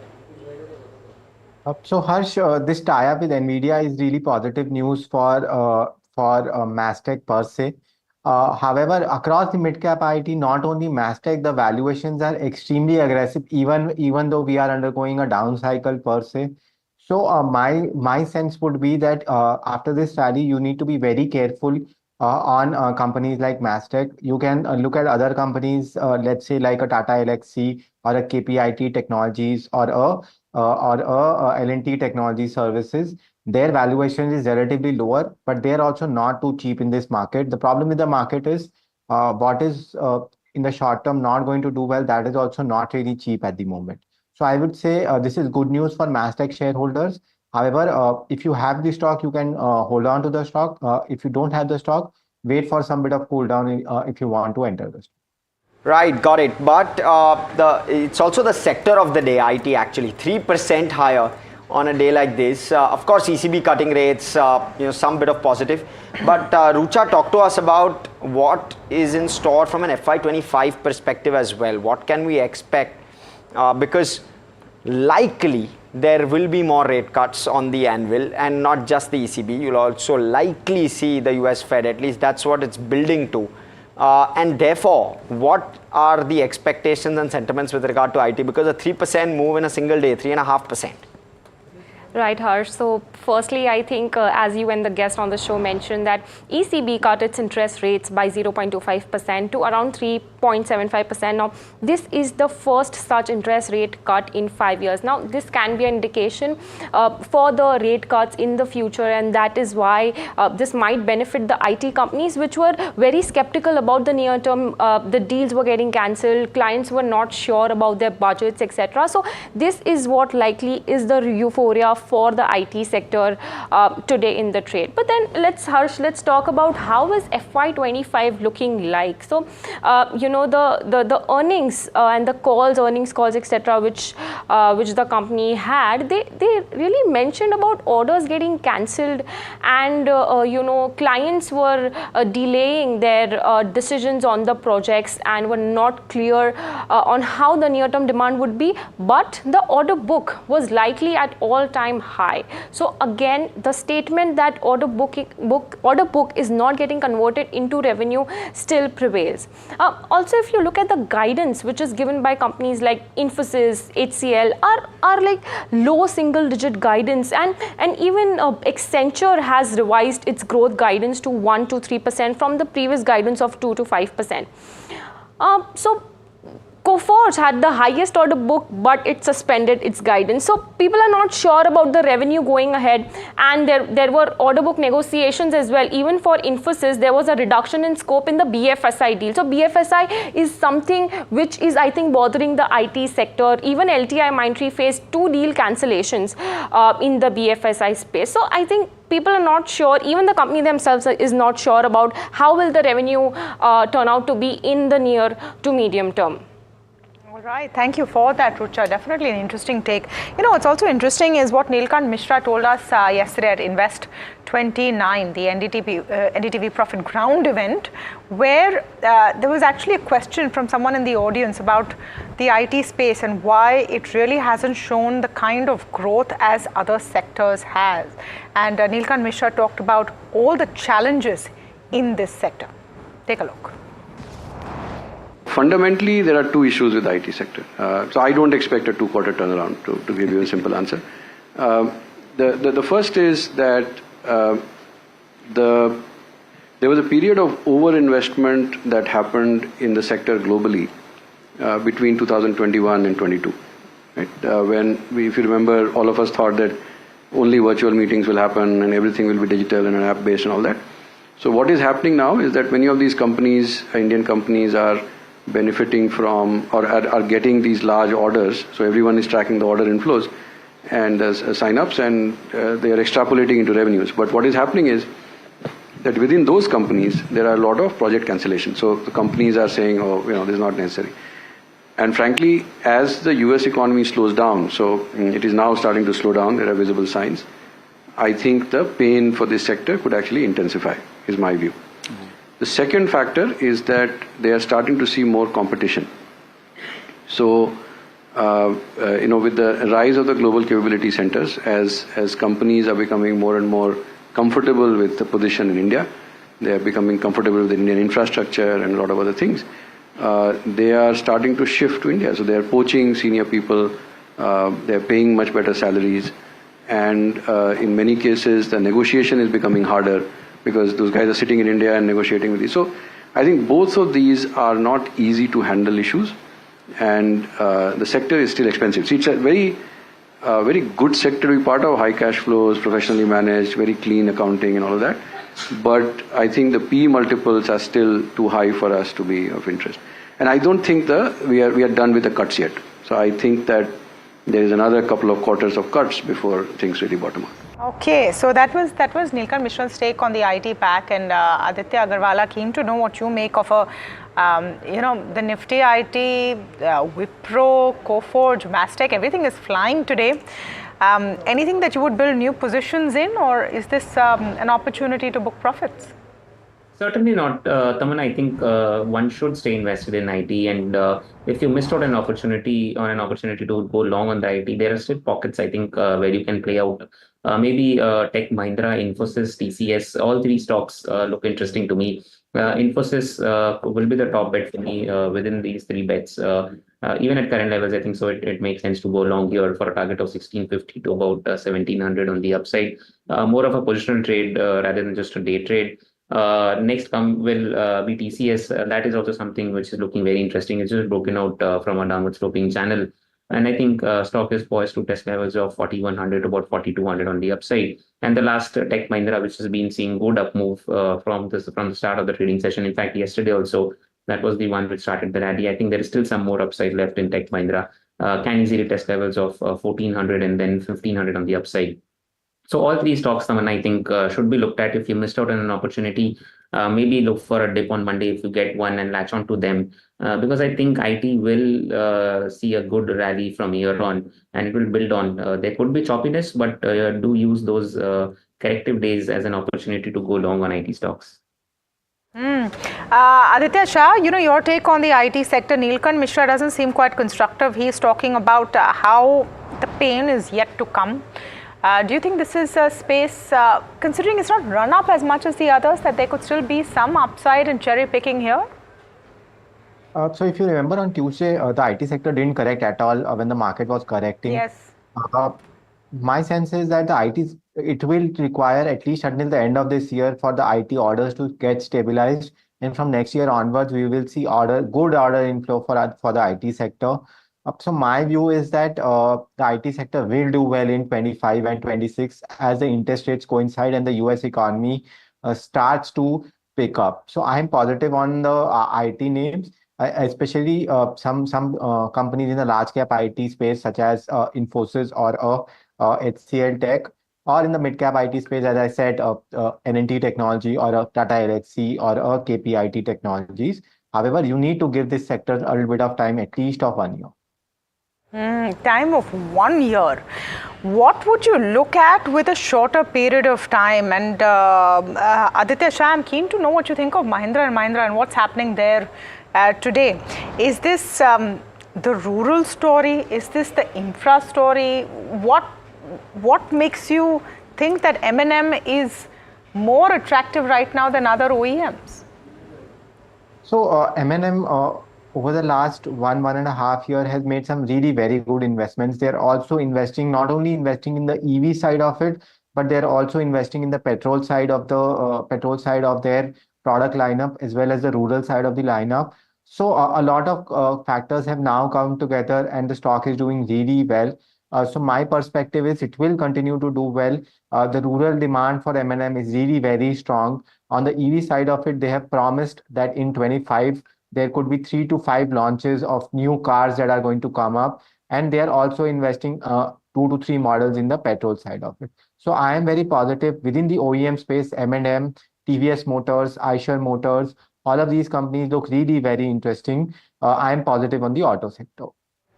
So Harsh, this tie-up with NVIDIA is really positive news for Mastech per se. However, across the mid-cap IT, not only Mastech, the valuations are extremely aggressive, even though we are undergoing a down cycle per se. So my sense would be that after this rally, you need to be very careful on companies like Mastech. You can look at other companies, let's say like a Tata Elxsi or a KPIT Technologies or a L&T Technology Services. Their valuation is relatively lower, but they're also not too cheap in this market. The problem with the market is what is in the short term not going to do well, that is also not really cheap at the moment. So I would say this is good news for Mastech shareholders. However, if you have the stock, you can hold on to the stock. If you don't have the stock, wait for some bit of cool down if you want to enter the stock. Right, got it. But it's also the sector of the day, IT actually, 3% higher on a day like this. Of course, ECB cutting rates, some bit of positive. But Rucha, talk to us about what is in store from an FY25 perspective as well. What can we expect? Because likely there will be more rate cuts on the anvil, and not just the ECB. You'll also likely see the US Fed, at least that's what it's building to. And therefore, what are the expectations and sentiments with regard to IT? Because a 3% move in a single day, 3.5%. Right, Harsh. So firstly, I think as you and the guest on the show mentioned that ECB cut its interest rates by 0.25% to around 3.75%. Now, this is the first such interest rate cut in 5 years. Now, this can be an indication for the rate cuts in the future, and that is why this might benefit the IT companies, which were very skeptical about the near term. The deals were getting cancelled, clients were not sure about their budgets, etc. So this is what likely is the euphoria for the IT sector today in the trade. But then let's talk about how is FY25 looking like. So the earnings and the earnings calls, etc., which the company had, they really mentioned about orders getting cancelled, and clients were delaying their decisions on the projects and were not clear on how the near-term demand would be. But the order book was likely at all-time high. So again, the statement that order book is not getting converted into revenue still prevails. Also, if you look at the guidance which is given by companies like Infosys, HCL are like low single-digit guidance, and even Accenture has revised its growth guidance to 1 to 3% from the previous guidance of 2 to 5%. So Coforge had the highest order book, but it suspended its guidance. So people are not sure about the revenue going ahead, and there were order book negotiations as well. Even for Infosys, there was a reduction in scope in the BFSI deal. So BFSI is something which is, I think, bothering the IT sector. Even LTIMindtree faced 2 deal cancellations in the BFSI space. So I think people are not sure, even the company themselves is not sure about how will the revenue turn out to be in the near to medium term. Right, thank you for that, Rucha. Definitely an interesting take. What's also interesting is what Nilkant Mishra told us yesterday at Invest 29, the NDTV Profit ground event, where there was actually a question from someone in the audience about the IT space and why it really hasn't shown the kind of growth as other sectors has. And Nilkant Mishra talked about all the challenges in this sector. Take a look. Fundamentally, there are 2 issues with the IT sector. So I don't expect a 2-quarter turnaround, to give you a simple answer. The first is that there was a period of overinvestment that happened in the sector globally between 2021 and 22. Right? If you remember, all of us thought that only virtual meetings will happen and everything will be digital and app-based and all that. So what is happening now is that many of these companies, Indian companies, are benefiting from or are getting these large orders. So everyone is tracking the order inflows and sign-ups, and they are extrapolating into revenues. But what is happening is that within those companies, there are a lot of project cancellations. So the companies are saying, this is not necessary. And frankly, as the US economy slows down, so it is now starting to slow down, there are visible signs, I think the pain for this sector could actually intensify, is my view. The second factor is that they are starting to see more competition. So, with the rise of the global capability centers, as companies are becoming more and more comfortable with the position in India, they are becoming comfortable with Indian infrastructure and a lot of other things, they are starting to shift to India. So they are poaching senior people, they are paying much better salaries, and in many cases the negotiation is becoming harder, because those guys are sitting in India and negotiating with you. So I think both of these are not easy to handle issues, and the sector is still expensive. See, it's a very good sector to be part of, high cash flows, professionally managed, very clean accounting and all of that. But I think the PE multiples are still too high for us to be of interest. And I don't think we are done with the cuts yet. So I think that there is another couple of quarters of cuts before things really bottom out. Okay, so that was Nilkant Mishra's take on the IT pack, and Aditya Agarwala, keen to know what you make of the Nifty IT, Wipro, Coforge, Mastech, everything is flying today. Anything that you would build new positions in, or is this an opportunity to book profits? Certainly not, Taman. I think one should stay invested in IT, and if you missed out an opportunity to go long on the IT, there are still pockets I think where you can play out. Maybe Tech Mahindra, Infosys, TCS, all three stocks look interesting to me. Infosys will be the top bet for me within these three bets. Even at current levels, I think so. It makes sense to go long here for a target of 1650 to about 1700 on the upside. More of a positional trade rather than just a day trade. Next will be TCS. That is also something which is looking very interesting. It's just broken out from a downward sloping channel. And I think stock is poised to test levels of 4100 to about 4200 on the upside. And the last Tech Mahindra, which has been seeing good up move from the start of the trading session. In fact, yesterday also, that was the one which started the rally. I think there is still some more upside left in Tech Mahindra. Can easily test levels of 1400 and then 1500 on the upside. So all three stocks, Taman, I think should be looked at. If you missed out on an opportunity, maybe look for a dip on Monday if you get one and latch on to them. Because I think IT will see a good rally from here on, and it will build on. There could be choppiness, but do use those corrective days as an opportunity to go long on IT stocks. Aditya Shah, your take on the IT sector. Neelkant Mishra doesn't seem quite constructive. He's talking about how the pain is yet to come. Do you think this is a space, considering it's not run up as much as the others, that there could still be some upside in cherry picking here? So if you remember on Tuesday, the IT sector didn't correct at all when the market was correcting. Yes. My sense is that it will require at least until the end of this year for the IT orders to get stabilized. And from next year onwards, we will see good order inflow for the IT sector. So my view is that the IT sector will do well in 25 and 26 as the interest rates coincide and the US economy starts to pick up. So I'm positive on the IT names, especially some companies in the large cap IT space such as Infosys or HCL Tech, or in the mid cap IT space, as I said, NNT Technology or Tata Elxsi or KPIT Technologies. However, you need to give this sector a little bit of time, at least of 1 year. Time of 1 year. What would you look at with a shorter period of time? And Aditya Shah, I'm keen to know what you think of Mahindra & Mahindra and what's happening there today. Is this the rural story? Is this the infra story? What makes you think that M&M is more attractive right now than other OEMs? So M&M over the last 1.5 years has made some really very good investments. They're also not only investing in the EV side of it, but they're also investing in the petrol side of their product lineup, as well as the rural side of the lineup. So a lot of factors have now come together and the stock is doing really well. So my perspective is it will continue to do well. The rural demand for M&M is really very strong. On the EV side of it, they have promised that in 25, there could be 3 to 5 launches of new cars that are going to come up. And they are also investing 2 to 3 models in the petrol side of it. So I am very positive within the OEM space, M&M, TVS Motors, Eicher Motors, all of these companies look really very interesting. I am positive on the auto sector.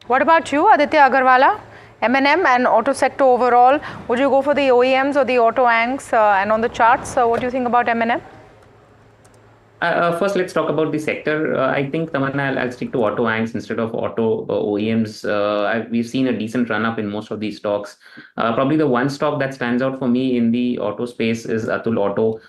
What about you, Aditya Agarwala? M&M and auto sector overall, would you go for the OEMs or the auto angs? And on the charts, what do you think about M&M? First, let's talk about the sector. I think, Tamanna, I'll stick to auto angs instead of auto OEMs. We've seen a decent run up in most of these stocks. Probably the one stock that stands out for me in the auto space is Atul Auto.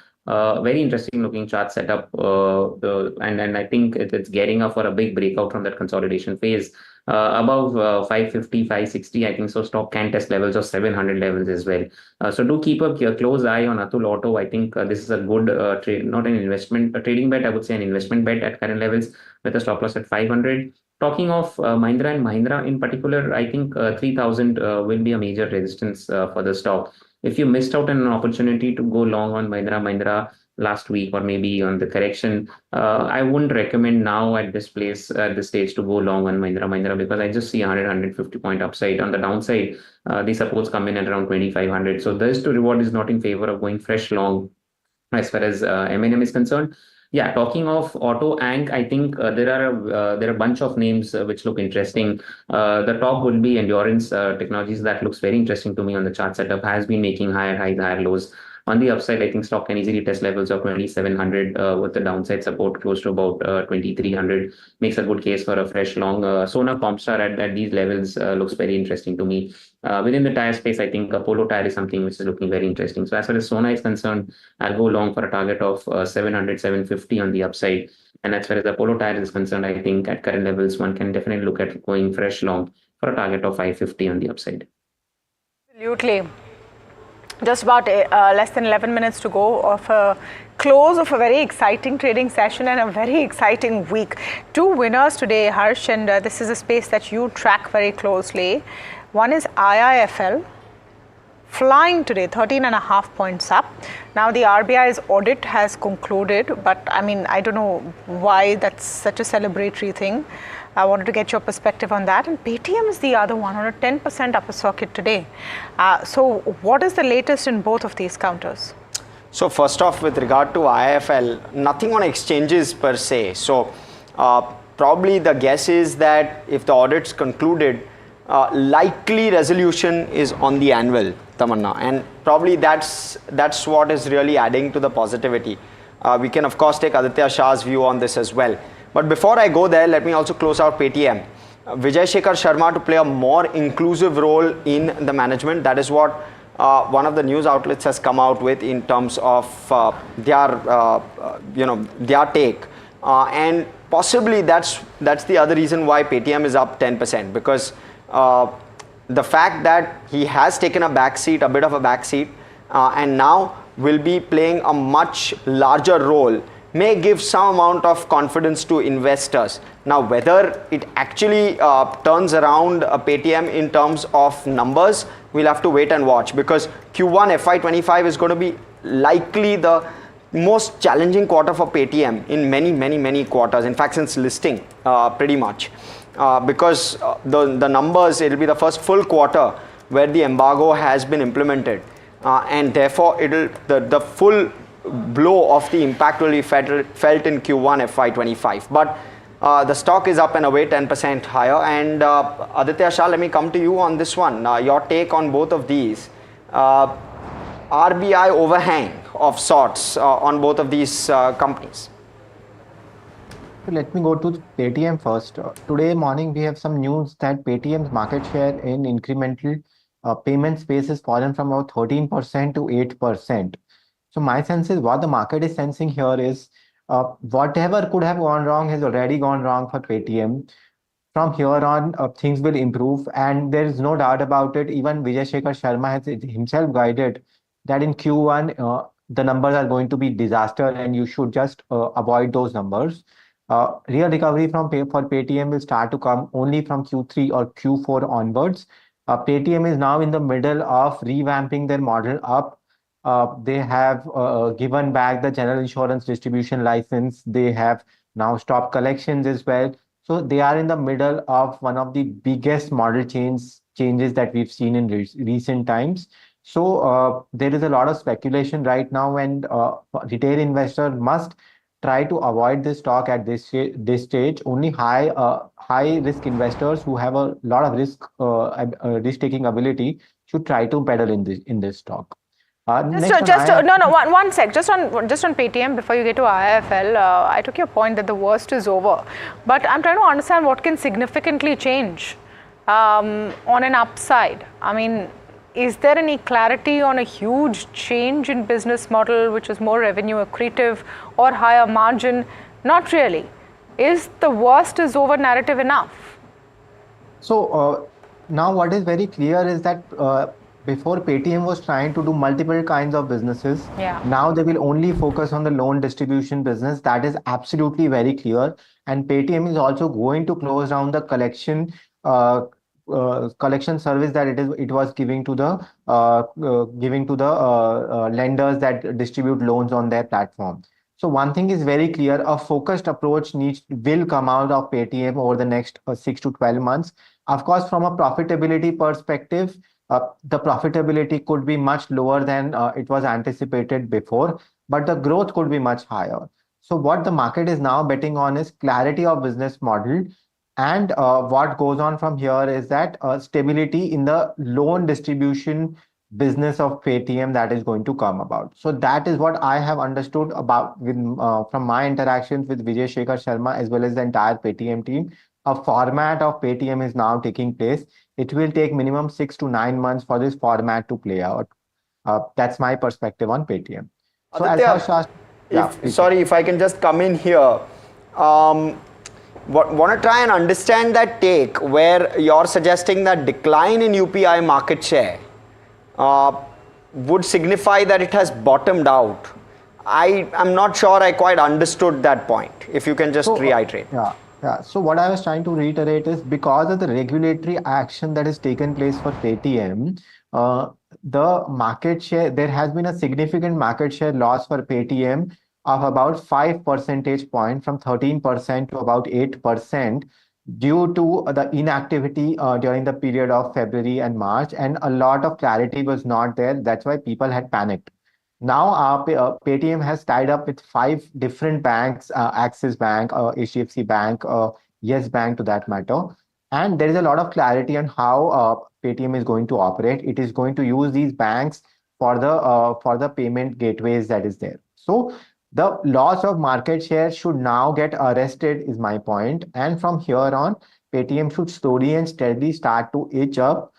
Very interesting looking chart setup, and I think it's gearing up for a big breakout from that consolidation phase. Above 550, 560, I think so stock can test levels of 700 levels as well. So do keep a close eye on Atul Auto. I think this is a good trade, not an investment, a trading bet, I would say an investment bet at current levels with a stop loss at 500. Talking of Mahindra & Mahindra in particular, I think 3000 will be a major resistance for the stock. If you missed out on an opportunity to go long on Mahindra & Mahindra last week or maybe on the correction, I wouldn't recommend now at this stage to go long on Mahindra & Mahindra, because I just see 100-150 point upside. On the downside, the supports come in at around 2500. So the risk to reward is not in favor of going fresh long as far as M&M is concerned. Yeah, talking of auto ank, I think there are a bunch of names which look interesting. The top would be Endurance Technologies. That looks very interesting to me on the chart setup. Has been making higher highs, higher lows. On the upside, I think stock can easily test levels of 2,700 with the downside support close to about 2,300. Makes a good case for a fresh long. Sona Comstar at these levels looks very interesting to me. Within the tire space, I think Apollo Tire is something which is looking very interesting. So as far as Sona is concerned, I'll go long for a target of 700, 750 on the upside. And as far as Apollo Tire is concerned, I think at current levels, one can definitely look at going fresh long for a target of 550 on the upside. Absolutely. Just about less than 11 minutes to go of a close of a very exciting trading session and a very exciting week. Two winners today, Harsh, and this is a space that you track very closely. One is IIFL, flying today, 13.5 points up. Now the RBI's audit has concluded, but I mean, I don't know why that's such a celebratory thing. I wanted to get your perspective on that. And Paytm is the other one on a 10% upper circuit today. So what is the latest in both of these counters? So first off, with regard to IIFL, nothing on exchanges per se. So probably the guess is that if the audit's concluded, likely resolution is on the annual, Tamanna, and probably that's what is really adding to the positivity. We can of course take Aditya Shah's view on this as well. But before I go there, let me also close out Paytm. Vijay Shekhar Sharma to play a more inclusive role in the management. That is what one of the news outlets has come out with in terms of their take, and possibly that's the other reason why Paytm is up 10%, because the fact that he has taken a bit of a backseat, and now will be playing a much larger role, may give some amount of confidence to investors. Now, whether it actually turns around a Paytm in terms of numbers, we'll have to wait and watch, because Q1 FY25 is going to be likely the most challenging quarter for Paytm in many quarters. In fact, since listing, pretty much, because the numbers, it will be the first full quarter where the embargo has been implemented, and therefore the full blow of the impact will be felt in Q1 FY25. But the stock is up and away 10% higher. And Aditya Shah, let me come to you on this one. Your take on both of these. RBI overhang of sorts on both of these companies. Let me go to Paytm first. Today morning we have some news that Paytm's market share in incremental payment space has fallen from about 13% to 8%. So my sense is what the market is sensing here is whatever could have gone wrong has already gone wrong for Paytm. From here on, things will improve, and there is no doubt about it. Even Vijay Shekhar Sharma has himself guided that in Q1 the numbers are going to be disaster, and you should just avoid those numbers. Real recovery for Paytm will start to come only from Q3 or Q4 onwards. Paytm is now in the middle of revamping their model up. They have given back the general insurance distribution license. They have now stopped collections as well. So they are in the middle of one of the biggest model changes that we've seen in recent times. So there is a lot of speculation right now, and retail investor must try to avoid this stock at this stage. Only high risk investors who have a lot of risk taking ability should try to peddle in this stock. One sec. Just on Paytm before you get to IIFL, I took your point that the worst is over, but I'm trying to understand what can significantly change on an upside. I mean, is there any clarity on a huge change in business model which is more revenue accretive or higher margin? Not really. Is the worst is over narrative enough? So now what is very clear is that before Paytm was trying to do multiple kinds of businesses. Yeah. Now they will only focus on the loan distribution business. That is absolutely very clear. And Paytm is also going to close down the collection service that it was giving to the lenders that distribute loans on their platform. So one thing is very clear: a focused approach will come out of Paytm over the next 6 to 12 months. Of course, from a profitability perspective, the profitability could be much lower than it was anticipated before, but the growth could be much higher. So what the market is now betting on is clarity of business model, and what goes on from here is that stability in the loan distribution business of Paytm that is going to come about. So that is what I have understood about from my interactions with Vijay Shekhar Sharma as well as the entire Paytm team. A format of Paytm is now taking place. It will take minimum 6 to 9 months for this format to play out. That's my perspective on Paytm. So Aditya, sorry if I can just come in here. Want to try and understand that take where you're suggesting that decline in UPI market share would signify that it has bottomed out. I am not sure I quite understood that point. If you can just reiterate. Yeah. So what I was trying to reiterate is because of the regulatory action that has taken place for Paytm, the market share, there has been a significant market share loss for Paytm of about 5 percentage points from 13% to about 8% due to the inactivity during the period of February and March, and a lot of clarity was not there. That's why people had panicked. Now Paytm has tied up with 5 different banks, Axis Bank, HDFC Bank, Yes Bank to that matter. And there is a lot of clarity on how Paytm is going to operate. It is going to use these banks for the payment gateways that is there. So the loss of market share should now get arrested is my point. And from here on, Paytm should slowly and steadily start to itch up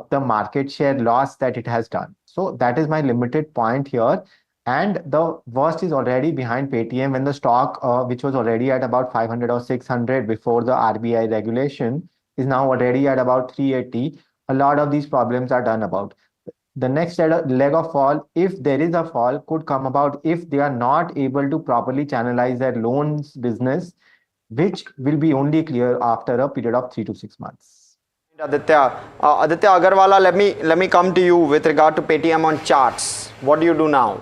the market share loss that it has done. So that is my limited point here. And the worst is already behind Paytm when the stock, which was already at about 500 or 600 before the RBI regulation, is now already at about 380. A lot of these problems are done about. The next leg of fall, if there is a fall, could come about if they are not able to properly channelize their loans business, which will be only clear after a period of 3 to 6 months. Aditya Agarwala, let me come to you with regard to Paytm on charts. What do you do now?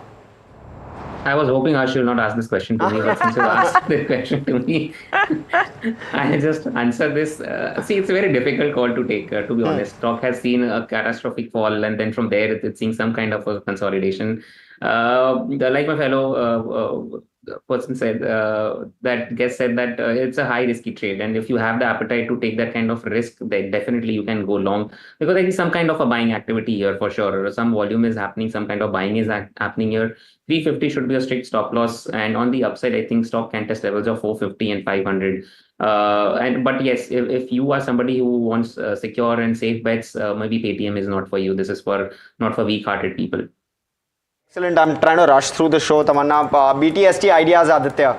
I was hoping Harsh will not ask this question to me, but since you asked the question to me, I just answer this. See, it's a very difficult call to take, to be honest. Stock has seen a catastrophic fall, and then from there, it's seeing some kind of a consolidation. Like my fellow person said, that guest said that it's a high risky trade, and if you have the appetite to take that kind of risk, then definitely you can go long, because there is some kind of a buying activity here for sure. Some volume is happening, some kind of buying is happening here. 350 should be a strict stop loss, and on the upside, I think stock can test levels of 450 and 500. But yes, if you are somebody who wants secure and safe bets, maybe Paytm is not for you. This is not for weak-hearted people. Excellent. I'm trying to rush through the show, Tamanna. BTST ideas, Aditya.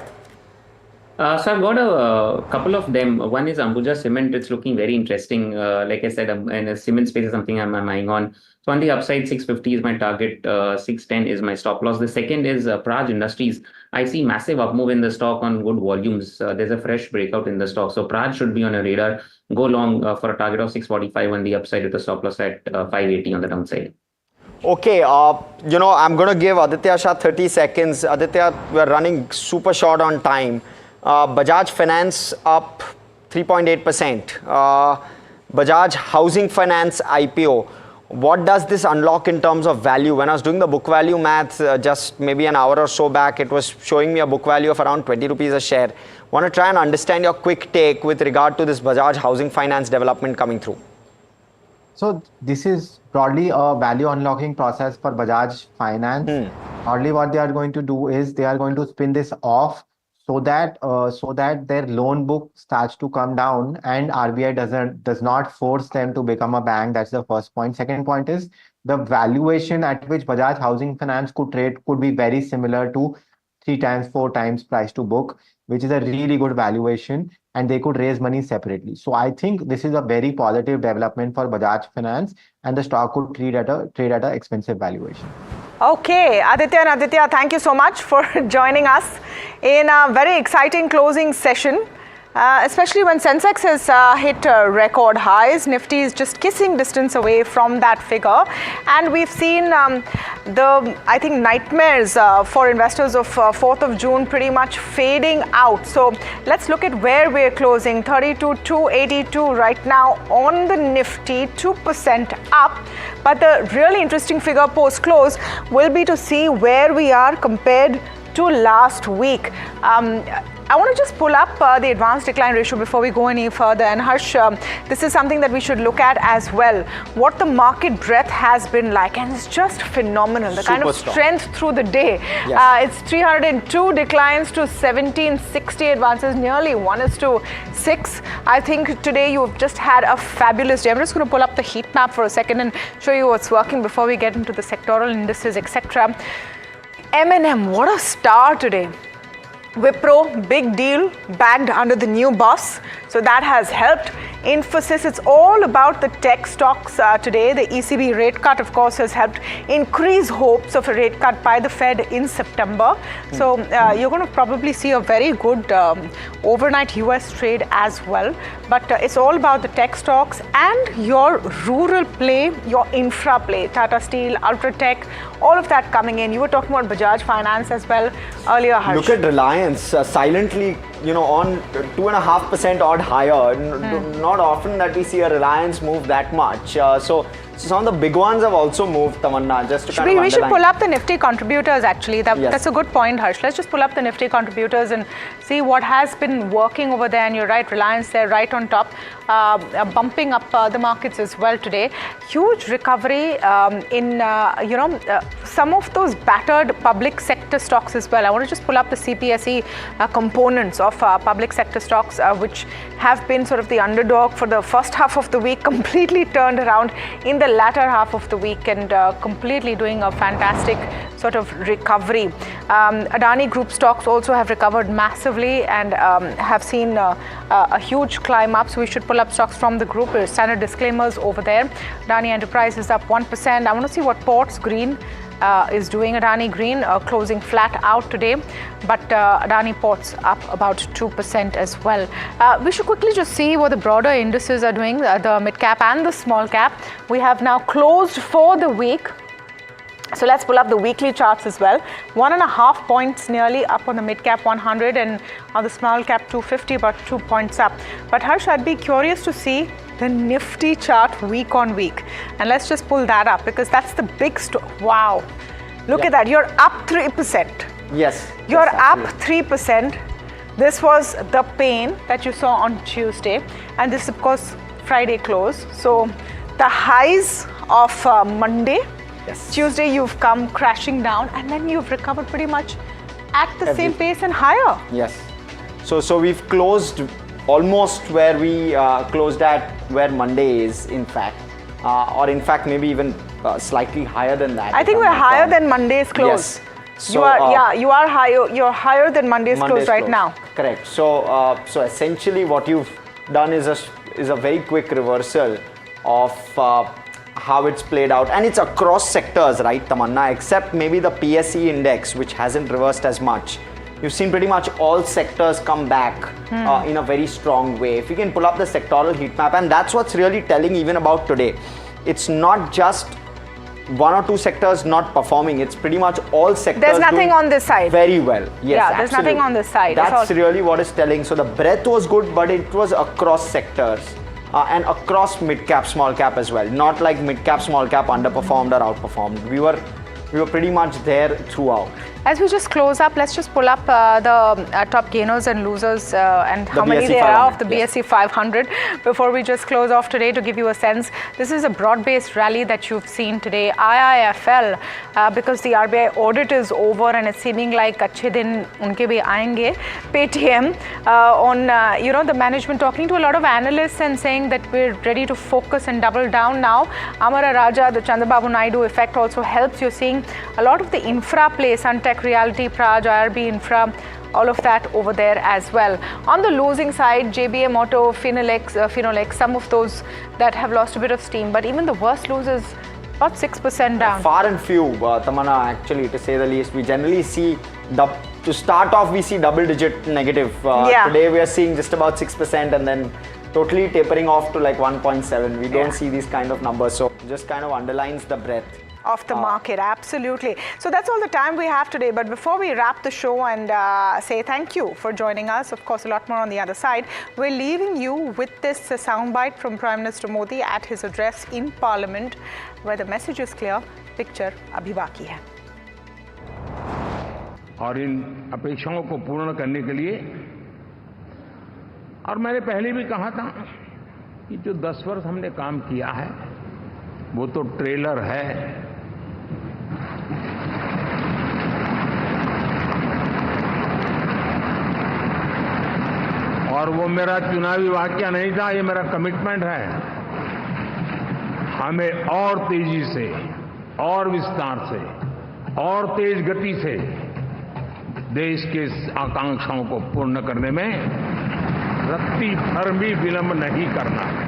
So I've got a couple of them. One is Ambuja Cement. It's looking very interesting. Like I said, and a cement space is something I'm eyeing on. So on the upside, 650 is my target. 610 is my stop loss. The second is Praj Industries. I see massive up move in the stock on good volumes. There's a fresh breakout in the stock. So Praj should be on a radar. Go long for a target of 645 on the upside with a stop loss at 580 on the downside. Okay, I'm going to give Aditya Shah 30 seconds. Aditya, we're running super short on time. Bajaj Finance up 3.8%. Bajaj Housing Finance IPO. What does this unlock in terms of value? When I was doing the book value math just maybe an hour or so back, it was showing me a book value of around 20 rupees a share. Want to try and understand your quick take with regard to this Bajaj Housing Finance development coming through. So this is broadly a value unlocking process for Bajaj Finance. Broadly what they are going to do is they are going to spin this off so that their loan book starts to come down and RBI does not force them to become a bank. That's the first point. Second point is the valuation at which Bajaj Housing Finance could trade could be very similar to 3 times, 4 times price to book, which is a really good valuation, and they could raise money separately. So I think this is a very positive development for Bajaj Finance, and the stock could trade at a expensive valuation. Okay, Aditya and Aditya, thank you so much for joining us in a very exciting closing session. Especially when Sensex has hit record highs. Nifty is just kissing distance away from that figure. And we've seen I think, nightmares for investors of 4th of June pretty much fading out. So let's look at where we're closing. 32,282 right now on the Nifty, 2% up. But the really interesting figure post-close will be to see where we are compared to last week. I want to just pull up the advanced decline ratio before we go any further. And Harsh, this is something that we should look at as well. What the market breadth has been like, and it's just phenomenal. The kind of strength through the day. Yes. It's 302 declines to 1760 advances, nearly 1:6. I think today you've just had a fabulous day. I'm just going to pull up the heat map for a second and show you what's working before we get into the sectoral indices, etc. M&M, what a star today. Wipro, big deal, bagged under the new boss. So that has helped. Infosys, it's all about the tech stocks today. The ECB rate cut, of course, has helped increase hopes of a rate cut by the Fed in September. So you're going to probably see a very good overnight US trade as well. But it's all about the tech stocks and your rural play, your infra play, Tata Steel, Ultratech, all of that coming in. You were talking about Bajaj Finance as well earlier, Harsh. Look at Reliance silently, on 2.5% odd higher. Not often that we see a Reliance move that much. So some of the big ones have also moved, Tamanna. Just to kind of we should pull up the Nifty contributors actually. That's a good point, Harsh. Let's just pull up the Nifty contributors and see what has been working over there. And you're right, Reliance there right on top, bumping up the markets as well today. Huge recovery in some of those battered public sector stocks as well. I want to just pull up the CPSE components of public sector stocks, which have been sort of the underdog for the first half of the week, completely turned around in the latter half of the week and completely doing a fantastic sort of recovery. Adani Group stocks also have recovered massively and have seen a huge climb up. So we should pull up stocks from the group. There's standard disclaimers over there. Adani Enterprise is up 1%. I want to see what Ports Green is doing. Adani Green closing flat out today, but Adani Ports up about 2% as well. We should quickly just see what the broader indices are doing, the mid cap and the small cap. We have now closed for the week. So let's pull up the weekly charts as well. 1.5 points nearly up on the mid cap 100 and on the small cap 250, about 2 points up. But Harsh, I'd be curious to see the Nifty chart week on week. And let's just pull that up because that's the big wow. Look at that. You're up 3%. Yes. You're up 3%. This was the pain that you saw on Tuesday. And this is, of course, Friday close. So the highs of Monday, Tuesday you've come crashing down and then you've recovered pretty much at the same pace and higher. Yes. So we've closed almost where we closed at where Monday is, in fact. Or in fact, maybe even slightly higher than that. I think we're higher than Monday's close. Yes. So, you are higher. You're higher than Monday's close right now. Correct. So essentially, what you've done is a very quick reversal of how it's played out, and it's across sectors, right, Tamanna? Except maybe the PSE index, which hasn't reversed as much. You've seen pretty much all sectors come back in a very strong way. If you can pull up the sectoral heat map, and that's what's really telling even about today. It's not just one or two sectors not performing. It's pretty much all sectors. There's nothing on this side. Very well. Yes, yeah, there's nothing on this side. That's really what it's telling. So the breadth was good, but it was across sectors. And across mid-cap, small-cap as well. Not like mid-cap, small-cap underperformed or outperformed. We were pretty much there throughout. As we just close up, let's just pull up the top gainers and losers and how many there are of the BSE 500 before we just close off today to give you a sense. This is a broad-based rally that you've seen today. IIFL, because the RBI audit is over and it's seeming like अच्छे दिन उनके भी आएंगे. Paytm, on the management talking to a lot of analysts and saying that we're ready to focus and double down now. Amara Raja, the Chandrababu Naidu effect also helps. You're seeing a lot of the infra play, Suntech, Realty, Praj, IRB Infra, all of that over there as well. On the losing side, JBM Auto, Finolex, some of those that have lost a bit of steam, but even the worst losers, about 6% down. Far and few, Tamanna, actually, to say the least. We generally see, to start off, we see double-digit negative. Today, we are seeing just about 6% and then totally tapering off to like 1.7. We don't see these kind of numbers, so just kind of underlines the breadth of the market. Absolutely. So that's all the time we have today. But before we wrap the show and say thank you for joining us, of course, a lot more on the other side, we're leaving you with this soundbite from Prime Minister Modi at his address in Parliament, where the message is clear, picture abhi baki hai. और इन अपेक्षाओं को पूर्ण करने के लिए और मैंने पहले भी कहा था कि जो 10 वर्ष हमने काम किया है वो तो ट्रेलर है। और वो मेरा चुनावी वाक्य नहीं था, ये मेरा कमिटमेंट है। हमें और तेजी से और विस्तार से और तेज गति से देश के आकांक्षाओं को पूर्ण करने में रत्ती भर भी विलंब नहीं करना है।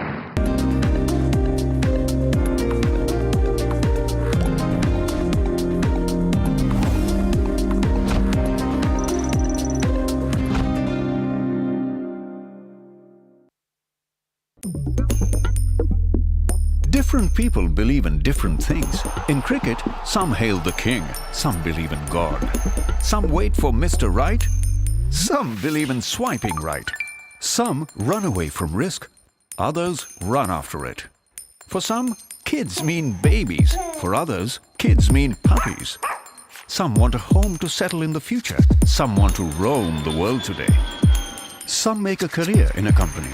Different people believe in different things. In cricket, some hail the king, some believe in God. Some wait for Mr. Right, some believe in swiping right. Some run away from risk, others run after it. For some, kids mean babies. For others, kids mean puppies. Some want a home to settle in the future. Some want to roam the world today. Some make a career in a company.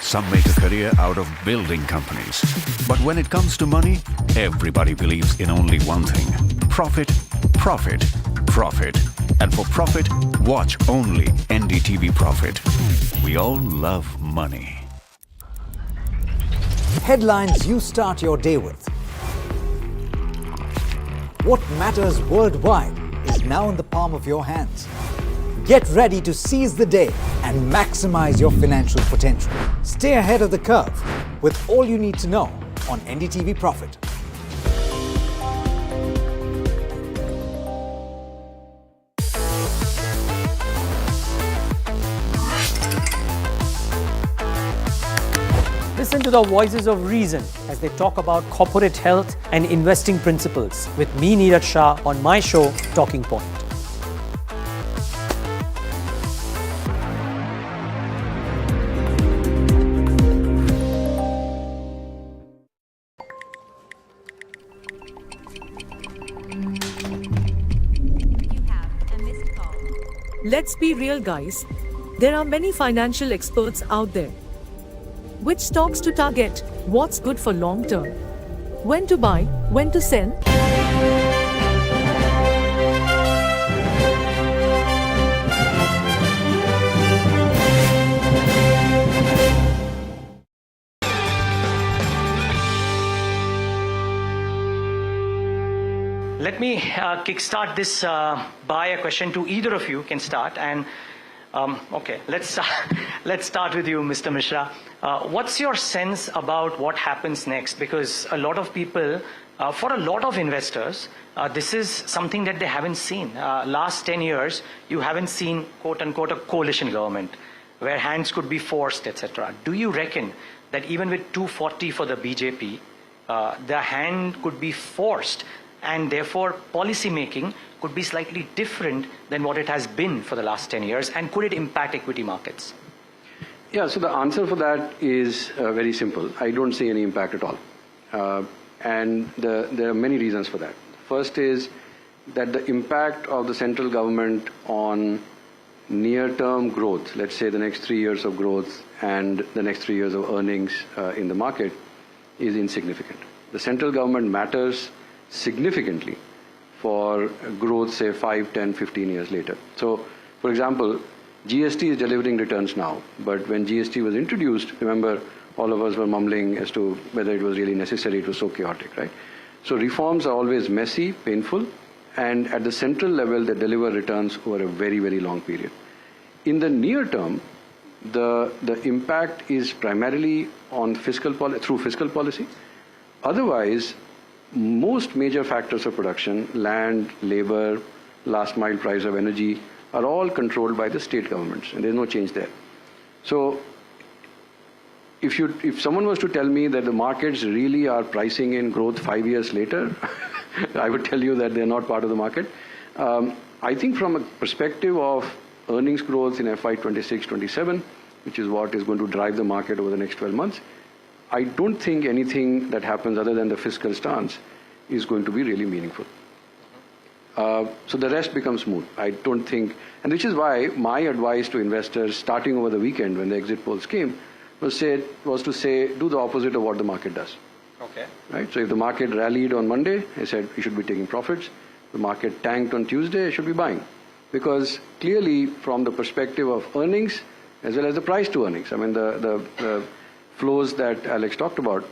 Some make a career out of building companies. But when it comes to money, everybody believes in only one thing: profit, profit, profit. And for profit, watch only NDTV Profit. We all love money. Headlines you start your day with. What matters worldwide is now in the palm of your hands. Get ready to seize the day and maximize your financial potential. Stay ahead of the curve with all you need to know on NDTV Profit. Listen to the voices of reason as they talk about corporate health and investing principles with me, Neeraj Shah, on my show, Talking Point. Let's be real, guys. There are many financial experts out there. Which stocks to target? What's good for long term? When to buy? When to sell? Let me kickstart this by a question to either of you. Can start and okay, let's start with you, Mr. Mishra. What's your sense about what happens next? Because a lot of people, for a lot of investors, this is something that they haven't seen. Last 10 years, you haven't seen, quote unquote, a coalition government where hands could be forced, etc. Do you reckon that even with 240 for the BJP, the hand could be forced, and therefore policy making could be slightly different than what it has been for the last 10 years, and could it impact equity markets? Yeah, so the answer for that is very simple. I don't see any impact at all. And there are many reasons for that. First is that the impact of the central government on near-term growth, let's say the next 3 years of growth and the next 3 years of earnings in the market, is insignificant. The central government matters significantly for growth, say 5, 10, 15 years later. So, for example, GST is delivering returns now, but when GST was introduced, remember, all of us were mumbling as to whether it was really necessary. It was so chaotic, right? So reforms are always messy, painful, and at the central level, they deliver returns over a very, very long period. In the near term, the impact is primarily on through fiscal policy. Otherwise, most major factors of production, land, labor, last mile price of energy, are all controlled by the state governments, and there's no change there. So if someone was to tell me that the markets really are pricing in growth 5 years later, I would tell you that they're not part of the market. I think from a perspective of earnings growth in FY 26-27, which is what is going to drive the market over the next 12 months, I don't think anything that happens other than the fiscal stance is going to be really meaningful. So the rest becomes smooth. I don't think, and which is why my advice to investors starting over the weekend when the exit polls came was to say, do the opposite of what the market does. Okay. Right? So if the market rallied on Monday, I said you should be taking profits. The market tanked on Tuesday, I should be buying. Because clearly from the perspective of earnings as well as the price to earnings, I mean the flows that Alex talked about,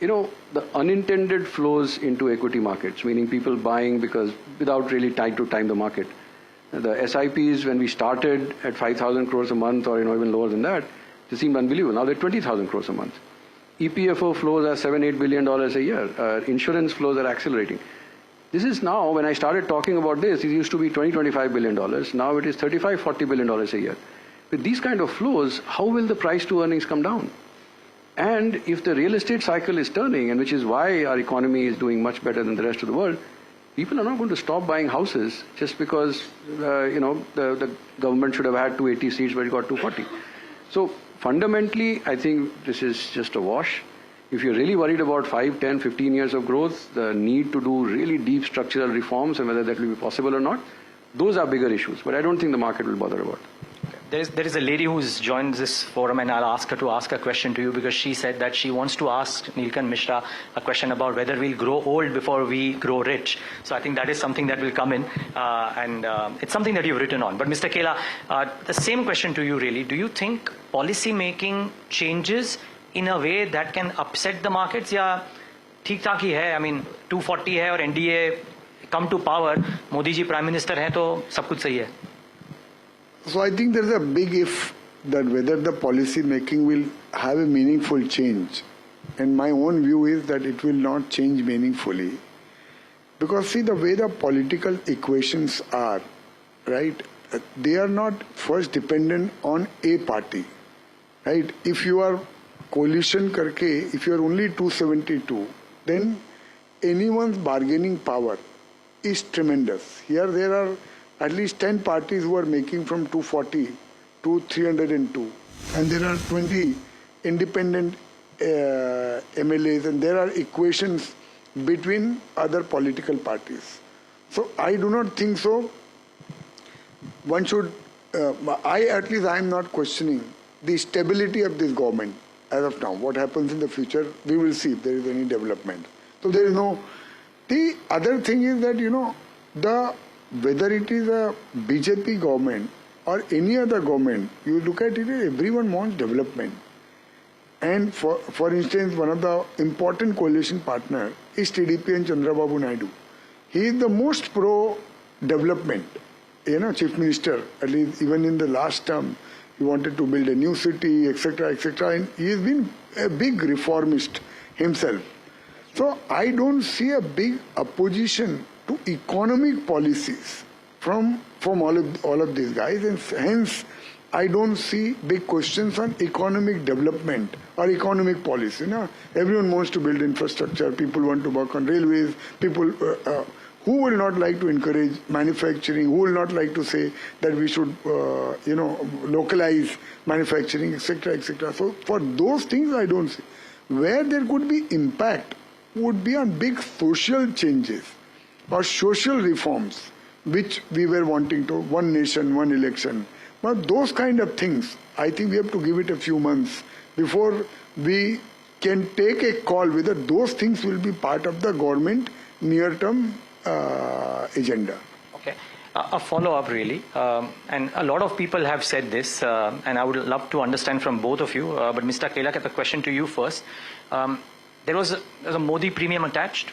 you know, the unintended flows into equity markets, meaning people buying because without really trying to time the market. The SIPs, when we started at 5,000 crores a month or even lower than that, they seemed unbelievable. Now they're 20,000 crores a month. EPFO flows are $7-8 billion a year. Insurance flows are accelerating. This is now, when I started talking about this, it used to be $20-25 billion. Now it is $35-40 billion a year. With these kind of flows, how will the price to earnings come down? And if the real estate cycle is turning, and which is why our economy is doing much better than the rest of the world, people are not going to stop buying houses just because, the government should have had 280 seats, but it got 240. So fundamentally, I think this is just a wash. If you're really worried about 5, 10, 15 years of growth, the need to do really deep structural reforms and whether that will be possible or not, those are bigger issues. But I don't think the market will bother about. There is a lady who's joined this forum, and I'll ask her to ask a question to you because she said that she wants to ask Nilkan Mishra a question about whether we'll grow old before we grow rich. So I think that is something that will come in, and it's something that you've written on. But Mr. Kela, the same question to you really. Do you think policy making changes in a way that can upset the markets? या ठीक ठाक ही है? I mean 240 है और NDA come to power, Modi ji prime minister हैं तो सब कुछ सही है. So I think there's a big if that whether the policy making will have a meaningful change. And my own view is that it will not change meaningfully. Because see the way the political equations are, right? They are not first dependent on a party, right? If you are coalition karke, if you are only 272, then anyone's bargaining power is tremendous. Here there are at least 10 parties who are making from 240 to 302. And there are 20 independent MLAs, and there are equations between other political parties. So I do not think so. One should, I am not questioning the stability of this government as of now. What happens in the future, we will see if there is any development. So there is no. The other thing is that, whether it is a BJP government or any other government, you look at it, everyone wants development. And for instance, one of the important coalition partners is TDP and Chandrababu Naidu. He is the most pro-development, Chief Minister, at least even in the last term, he wanted to build a new city, etc., etc. And he has been a big reformist himself. So I don't see a big opposition to economic policies from all of these guys, and hence I don't see big questions on economic development or economic policy. Everyone wants to build infrastructure, people want to work on railways, people who will not like to encourage manufacturing, who will not like to say that we should localize manufacturing, etc., etc. So for those things I don't see. Where there could be impact would be on big social changes or social reforms, which we were wanting to, one nation, one election. But those kind of things, I think we have to give it a few months before we can take a call whether those things will be part of the government near-term agenda. Okay. A follow-up really, and a lot of people have said this, and I would love to understand from both of you, but Mr. Kela, a question to you first. There was a Modi premium attached.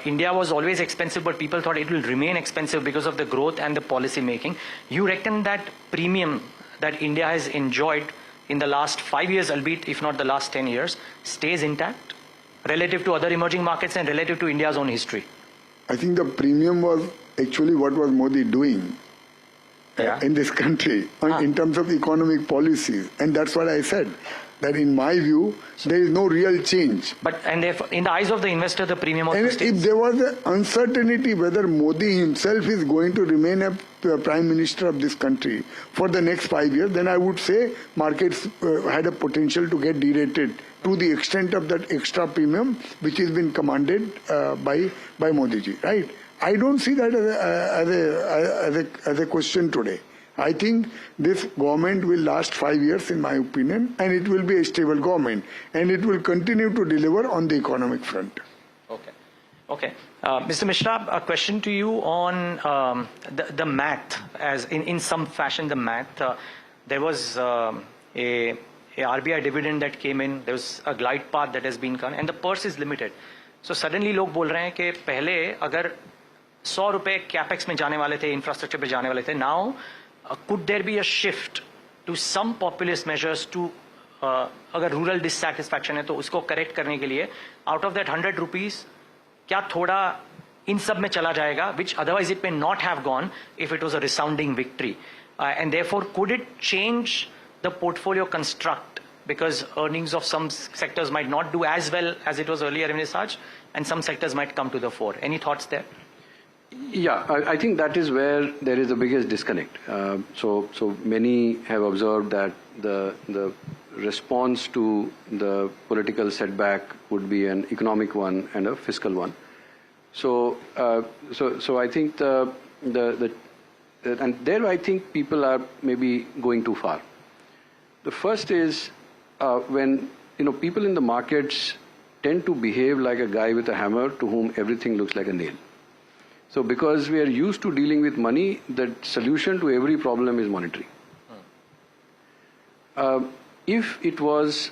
India was always expensive, but people thought it will remain expensive because of the growth and the policy making. You reckon that premium that India has enjoyed in the last 5 years, albeit if not the last 10 years, stays intact relative to other emerging markets and relative to India's own history? I think the premium was actually what was Modi doing in this country in terms of economic policies. And that's what I said. That in my view, there is no real change. But if in the eyes of the investor, the premium also stays. If there was an uncertainty whether Modi himself is going to remain a prime minister of this country for the next 5 years, then I would say markets had a potential to get derated to the extent of that extra premium which has been commanded by Modi ji, right? I don't see that as a question today. I think this government will last 5 years, in my opinion, and it will be a stable government, and it will continue to deliver on the economic front. Okay. Mr. Mishra, a question to you on the math, as in some fashion, the math. There was a RBI dividend that came in, there was a glide path that has been done, and the purse is limited. So suddenly लोग बोल रहे हैं कि पहले अगर 100 रुपए capex में जाने वाले थे, इंफ्रास्ट्रक्चर पे जाने वाले थे, now could there be a shift to some populist measures to अगर रूरल डिससैटिस्फैक्शन है तो उसको करेक्ट करने के लिए आउट ऑफ दैट 100 रुपीज क्या थोड़ा इन सब में चला जाएगा, which otherwise it may not have gone if it was a resounding victory, and therefore could it change the portfolio construct because earnings of some sectors might not do as well as it was earlier envisaged and some sectors might come to the fore? Any thoughts there? Yeah, I think that is where there is the biggest disconnect. So many have observed that the response to the political setback would be an economic one and a fiscal one. So I think and there I think people are maybe going too far. The first is when people in the markets tend to behave like a guy with a hammer to whom everything looks like a nail. So because we are used to dealing with money, the solution to every problem is monetary. If it was,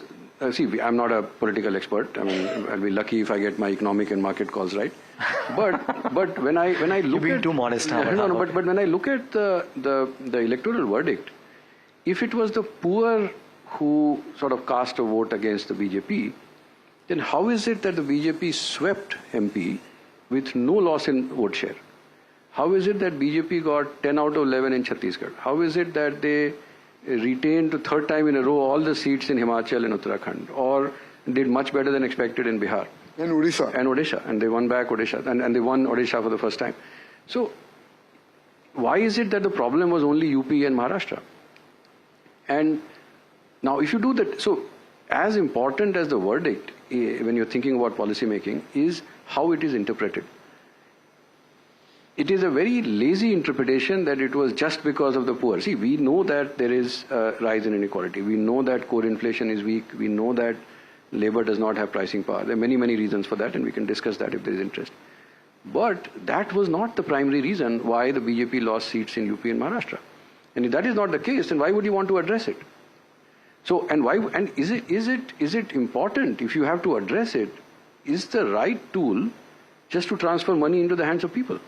see, I'm not a political expert. I mean, I'll be lucky if I get my economic and market calls right. But when I look You're being too modest now. But when I look at the electoral verdict, if it was the poor who sort of cast a vote against the BJP, then how is it that the BJP swept MP with no loss in vote share? How is it that BJP got 10 out of 11 in Chhattisgarh? How is it that they retained the third time in a row all the seats in Himachal and Uttarakhand, or did much better than expected in Bihar? And Odisha. And they won back Odisha, and they won Odisha for the first time. So why is it that the problem was only UP and Maharashtra? And now if you do that, so as important as the verdict when you're thinking about policy making is how it is interpreted. It is a very lazy interpretation that it was just because of the poor. See, we know that there is a rise in inequality. We know that core inflation is weak. We know that labor does not have pricing power. There are many, many reasons for that, and we can discuss that if there is interest. But that was not the primary reason why the BJP lost seats in UP and Maharashtra. And if that is not the case, then why would you want to address it? So, and why? And is it important, if you have to address it, is the right tool just to transfer money into the hands of people?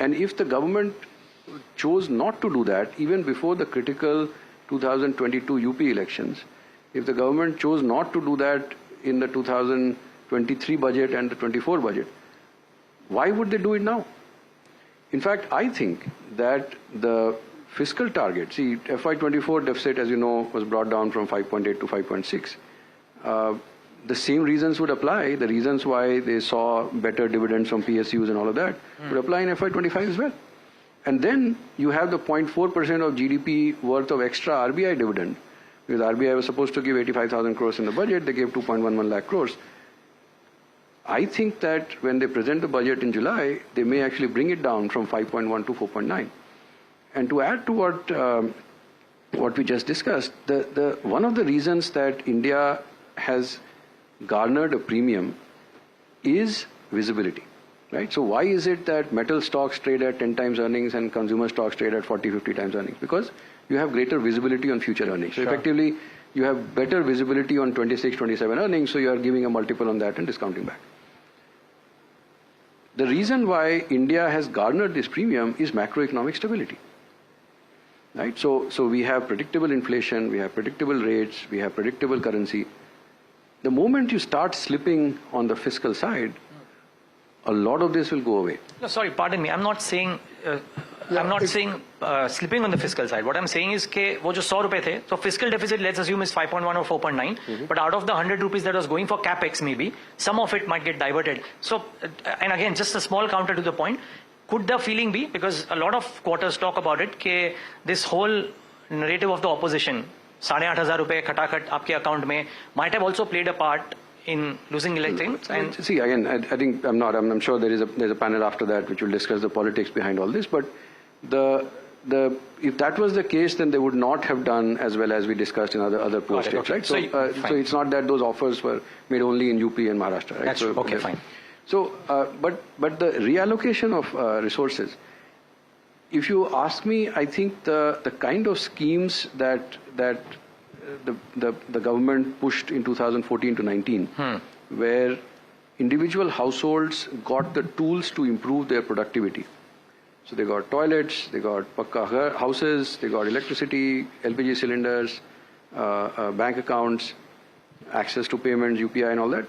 And if the government chose not to do that, even before the critical 2022 UP elections, if the government chose not to do that in the 2023 budget and the 24 budget, why would they do it now? In fact, I think that the fiscal target, see, FY24 deficit, as you know, was brought down from 5.8 to 5.6. The same reasons would apply. The reasons why they saw better dividends from PSUs and all of that would apply in FY25 as well. And then you have the 0.4% of GDP worth of extra RBI dividend, because RBI was supposed to give 85,000 crores in the budget. They gave 2.11 lakh crores. I think that when they present the budget in July, they may actually bring it down from 5.1 to 4.9. And to add to what we just discussed, one of the reasons that India has garnered a premium is visibility, right? So why is it that metal stocks trade at 10 times earnings and consumer stocks trade at 40, 50 times earnings? Because you have greater visibility on future earnings. So effectively, you have better visibility on 26, 27 earnings, so you are giving a multiple on that and discounting back. The reason why India has garnered this premium is macroeconomic stability. Right? So we have predictable inflation, we have predictable rates, we have predictable currency. The moment you start slipping on the fiscal side, a lot of this will go away. No, sorry, pardon me. I'm not saying slipping on the fiscal side. What I'm saying is that wo jo 100 rupees the, so fiscal deficit, let's assume, is 5.1 or 4.9. But out of the 100 rupees that was going for capex, maybe some of it might get diverted. So, and again, just a small counter to the point. Could the feeling be, because a lot of quarters talk about it, that this whole narrative of the opposition, 8,500 rupees khatakhat aapke account mein, might have also played a part in losing elections? And see, again, I think I'm sure there's a panel after that which will discuss the politics behind all this. But if that was the case, then they would not have done as well as we discussed in other poor states, right? So it's not that those offers were made only in UP and Maharashtra, right? That's okay, fine. So, but the reallocation of resources, if you ask me, I think the kind of schemes that the government pushed in 2014 to 19, where individual households got the tools to improve their productivity. So they got toilets, they got pakka houses, they got electricity, LPG cylinders, bank accounts, access to payments, UPI and all that.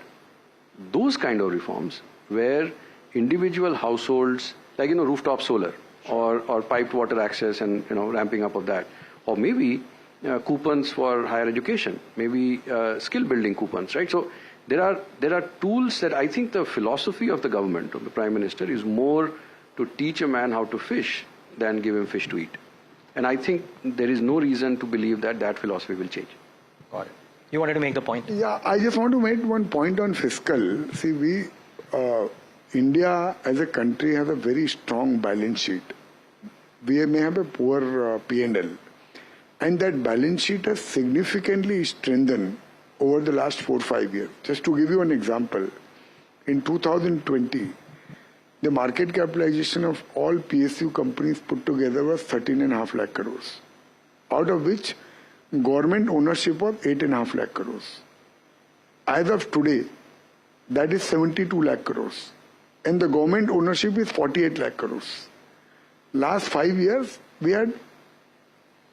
Those kind of reforms where individual households, like, rooftop solar or piped water access and, ramping up of that, or maybe coupons for higher education, maybe skill building coupons, right? So there are tools that I think the philosophy of the government, of the Prime Minister, is more to teach a man how to fish than give him fish to eat. And I think there is no reason to believe that philosophy will change. Got it. You wanted to make the point? Yeah, I just want to make one point on fiscal. See, India as a country has a very strong balance sheet. We may have a poor P&L. And that balance sheet has significantly strengthened over the last 4 or 5 years. Just to give you an example, in 2020, the market capitalization of all PSU companies put together was 13.5 lakh crores, out of which government ownership was 8.5 lakh crores. As of today, that is 72 lakh crores. And the government ownership is 48 lakh crores. Last 5 years, we had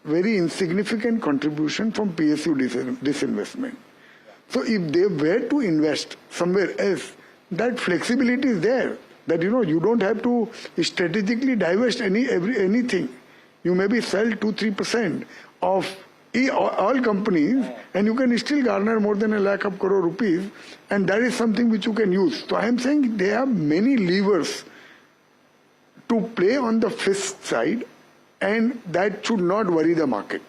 very insignificant contribution from PSU disinvestment. So if they were to invest somewhere else, that flexibility is there. That you don't have to strategically divest anything. You maybe sell 2-3% of all companies, and you can still garner more than 1 lakh crore rupees, and that is something which you can use. So I am saying there are many levers to play on the fisc side, and that should not worry the market.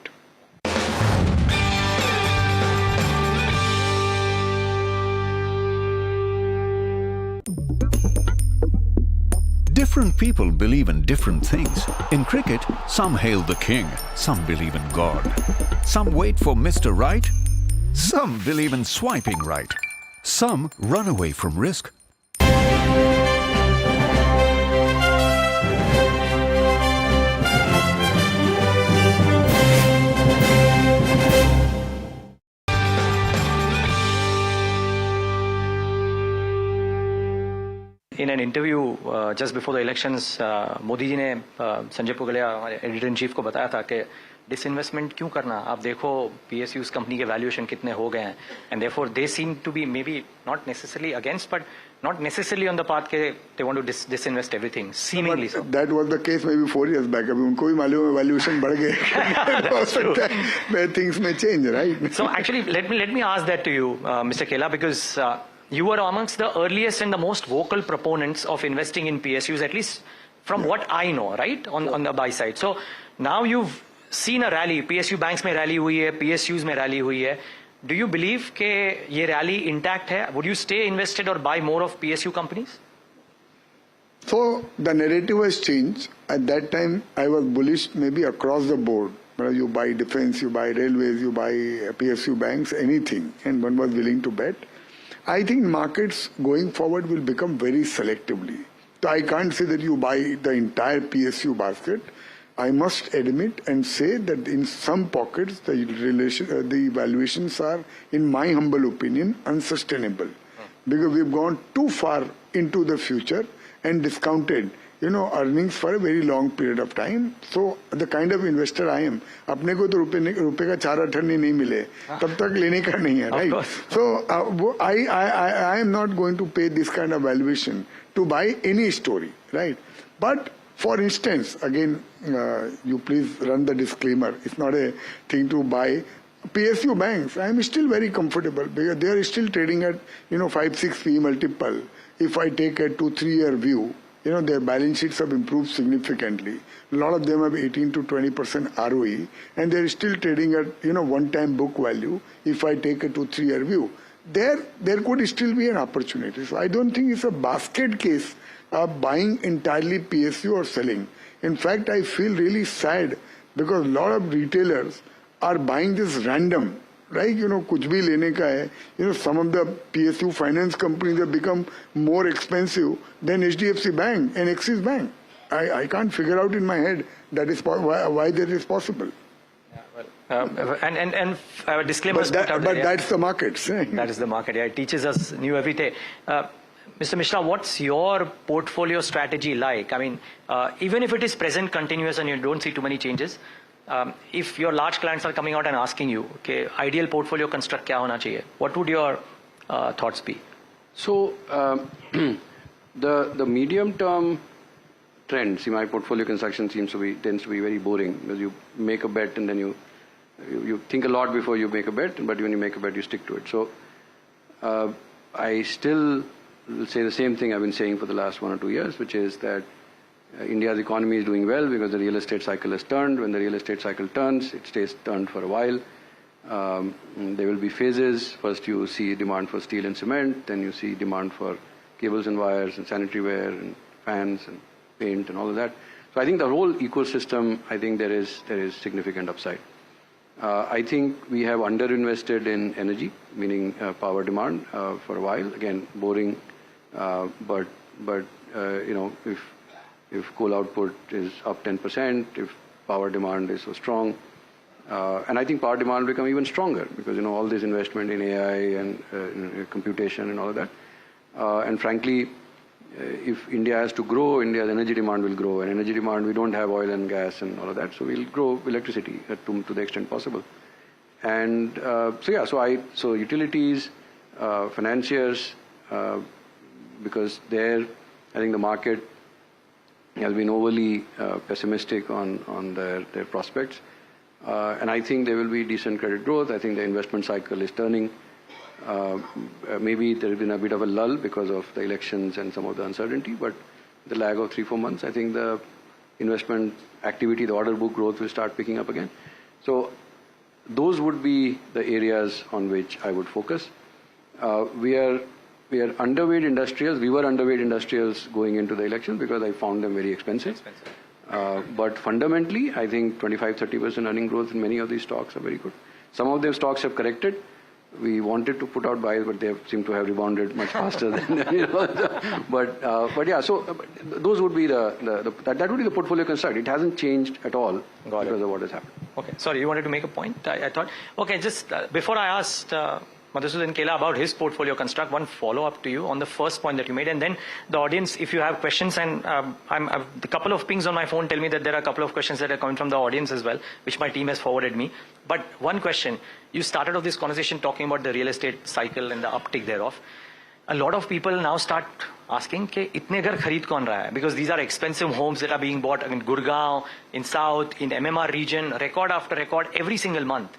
Different people believe in different things. In cricket, some hail the king, some believe in God. Some wait for Mr. Right, some believe in swiping right. Some run away from risk. In an interview just before the elections, Modi ji ने संजय पुगलिया हमारे editor in chief को बताया था कि disinvestment क्यों करना, आप देखो PSUs कंपनी के वैल्यूएशन कितने हो गए हैं, and therefore they seem to be maybe not necessarily against but not necessarily on the path के they want to disinvest everything, seemingly so. That was the case maybe 4 years back. अभी उनको भी मालूम है valuation बढ़ गए. That's true. Where things may change, right? So actually, let me ask that to you, Mr. Kela, because you were amongst the earliest and the most vocal proponents of investing in PSUs, at least from what I know, right, on the buy side. So now you've seen a rally, PSU banks में rally हुई है, PSUs में rally हुई है. Do you believe कि ये rally intact है? Would you stay invested or buy more of PSU companies? So the narrative has changed. At that time, I was bullish maybe across the board. You buy defense, you buy railways, you buy PSU banks, anything, and one was willing to bet. I think markets going forward will become very selectively. So I can't say that you buy the entire PSU basket. I must admit and say that in some pockets the valuations are, in my humble opinion, unsustainable. Because we've gone too far into the future and discounted earnings for a very long period of time. So the kind of investor I am, अपने को तो रुपए का 4 अठन्नी नहीं मिले, तब तक लेने का नहीं है, right? So I am not going to pay this kind of valuation to buy any story, right? But for instance, again, you please run the disclaimer. It's not a thing to buy. PSU banks, I am still very comfortable because they are still trading at 5-6 P multiple. If I take a 2-3 year view, their balance sheets have improved significantly. A lot of them have 18 to 20% ROE, and they're still trading at 1-time book value. If I take a 2-3 year view, there could still be an opportunity. So I don't think it's a basket case of buying entirely PSU or selling. In fact, I feel really sad because a lot of retailers are buying this random, right? Kuch bhi lene ka hai. Some of the PSU finance companies have become more expensive than HDFC Bank and Axis Bank. I can't figure out in my head that is why that is possible. And disclaimers. But that's the market. That is the market. Yeah, it teaches us new every day. Mr. Mishra, what's your portfolio strategy like? I mean, even if it is present continuous and you don't see too many changes, if your large clients are coming out and asking you, okay, ideal portfolio construct kya hona chahiye, what would your thoughts be? So, the medium term trend, see, my portfolio construction tends to be very boring because you make a bet and then you think a lot before you make a bet, but when you make a bet, you stick to it. So, I still will say the same thing I've been saying for the last 1 or 2 years, which is that India's economy is doing well because the real estate cycle has turned. When the real estate cycle turns, it stays turned for a while. There will be phases. First you see demand for steel and cement, then you see demand for cables and wires and sanitary ware and fans and paint and all of that. So I think the whole ecosystem, I think there is significant upside. I think we have underinvested in energy, meaning power demand for a while. Again, boring, but if coal output is up 10%, if power demand is so strong, and I think power demand will become even stronger because all this investment in AI and computation and all of that. And frankly, if India has to grow, India's energy demand will grow. And energy demand, we don't have oil and gas and all of that, so we'll grow electricity to the extent possible. And so utilities, financiers, because there, I think the market has been overly pessimistic on their prospects. And I think there will be decent credit growth. I think the investment cycle is turning. Maybe there has been a bit of a lull because of the elections and some of the uncertainty, but the lag of 3-4 months, I think the investment activity, the order book growth will start picking up again. So those would be the areas on which I would focus. We are underweight industrials. We were underweight industrials going into the election because I found them very expensive. But fundamentally, I think 25-30% earning growth in many of these stocks are very good. Some of their stocks have corrected. We wanted to put out buys, but they seem to have rebounded much faster than But yeah, so those would be that would be the portfolio construct. It hasn't changed at all because of what has happened. Okay, sorry, you wanted to make a point? I thought. Okay, just before I asked Madhusudan Kela about his portfolio construct, one follow-up to you on the first point that you made, and then the audience, if you have questions, and the couple of pings on my phone tell me that there are a couple of questions that are coming from the audience as well, which my team has forwarded me. But one question, you started off this conversation talking about the real estate cycle and the uptick thereof. A lot of people now start asking, ke itne ghar khareed kaun raha hai? Because these are expensive homes that are being bought in Gurgaon, in South, in MMR region, record after record, every single month.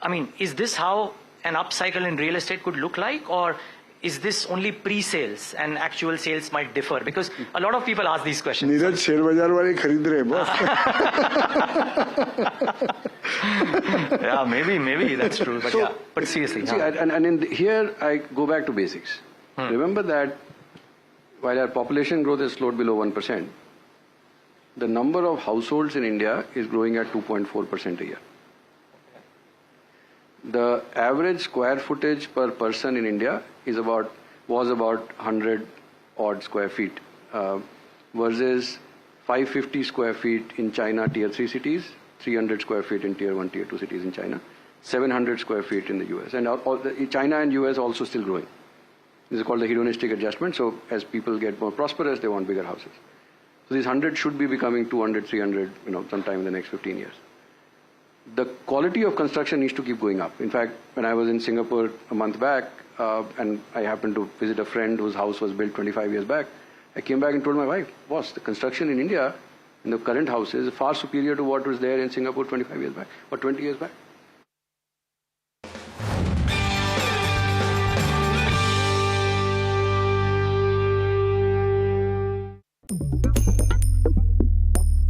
I mean, is this how an upcycle in real estate could look like, or is this only pre-sales and actual sales might differ? Because a lot of people ask these questions. Neeraj, share bazaar wale khareed rahe boss. Yeah, maybe that's true. But, so, but seriously. See, and here I go back to basics. Remember that while our population growth has slowed below 1%, the number of households in India is growing at 2.4% a year. The average square footage per person in India was about 100 odd square feet versus 550 square feet in China tier 3 cities, 300 square feet in tier 1, tier 2 cities in China, 700 square feet in the US. And China and US also still growing. This is called the hedonistic adjustment. So as people get more prosperous, they want bigger houses. So these 100 should be becoming 200, 300, sometime in the next 15 years. The quality of construction needs to keep going up. In fact, when I was in Singapore a month back, and I happened to visit a friend whose house was built 25 years back, I came back and told my wife, boss, the construction in India, in the current houses, is far superior to what was there in Singapore 25 years back, or 20 years back.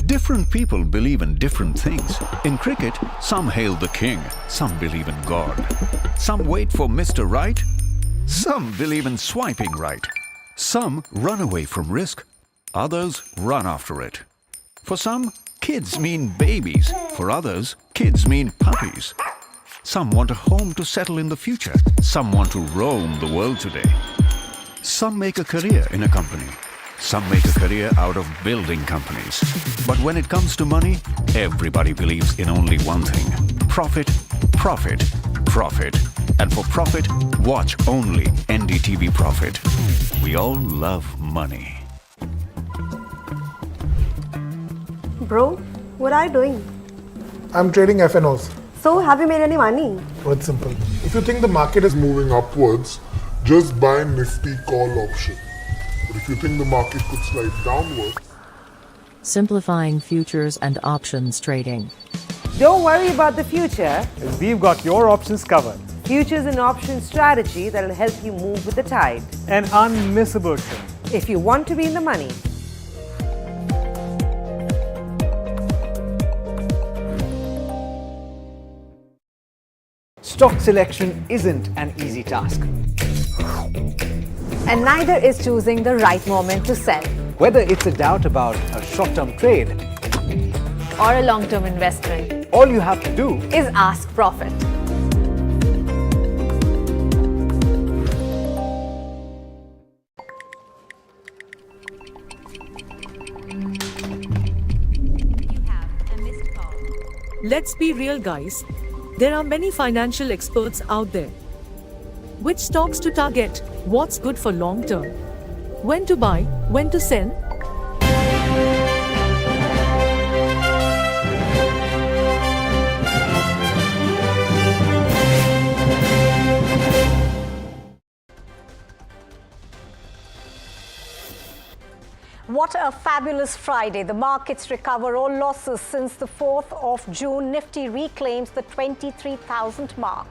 Different people believe in different things. In cricket, some hail the king, some believe in God. Some wait for Mr. Right, Some believe in swiping right. Some run away from risk. Others run after it. For some, kids mean babies. For others, kids mean puppies. Some want a home to settle in the future. Some want to roam the world today. Some make a career in a company. Some make a career out of building companies. But when it comes to money, everybody believes in only one thing. Profit, profit, profit. And for profit, watch only NDTV Profit. We all love money. Bro, what are you doing? I'm trading FNOs. So, have you made any money? Well, it's simple. If you think the market is moving upwards, just buy Nifty call option. But if you think the market could slide downwards, Simplifying futures and options trading. Don't worry about the future. We've got your options covered. Futures and options strategy that will help you move with the tide. An unmissable trade. If you want to be in the money. Stock selection isn't an easy task. And neither is choosing the right moment to sell. Whether it's a doubt about a short-term trade Or a long-term investment. all you have to do Is ask profit. Let's be real, guys. There are many financial experts out there. Which stocks to target? What's good for long term? When to buy? When to sell? What a fabulous Friday. The markets recover all losses since the 4th of June. Nifty reclaims the 23,000 mark.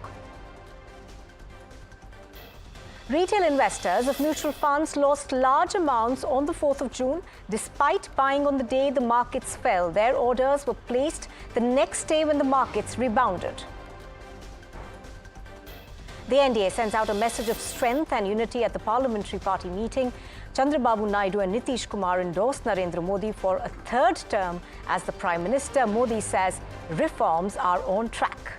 Retail investors of mutual funds lost large amounts on the 4th of June. Despite buying on the day the markets fell, their orders were placed the next day when the markets rebounded. The NDA sends out a message of strength and unity at the parliamentary party meeting. Chandrababu Naidu and Nitish Kumar endorsed Narendra Modi for a third term as the Prime Minister. Modi says reforms are on track.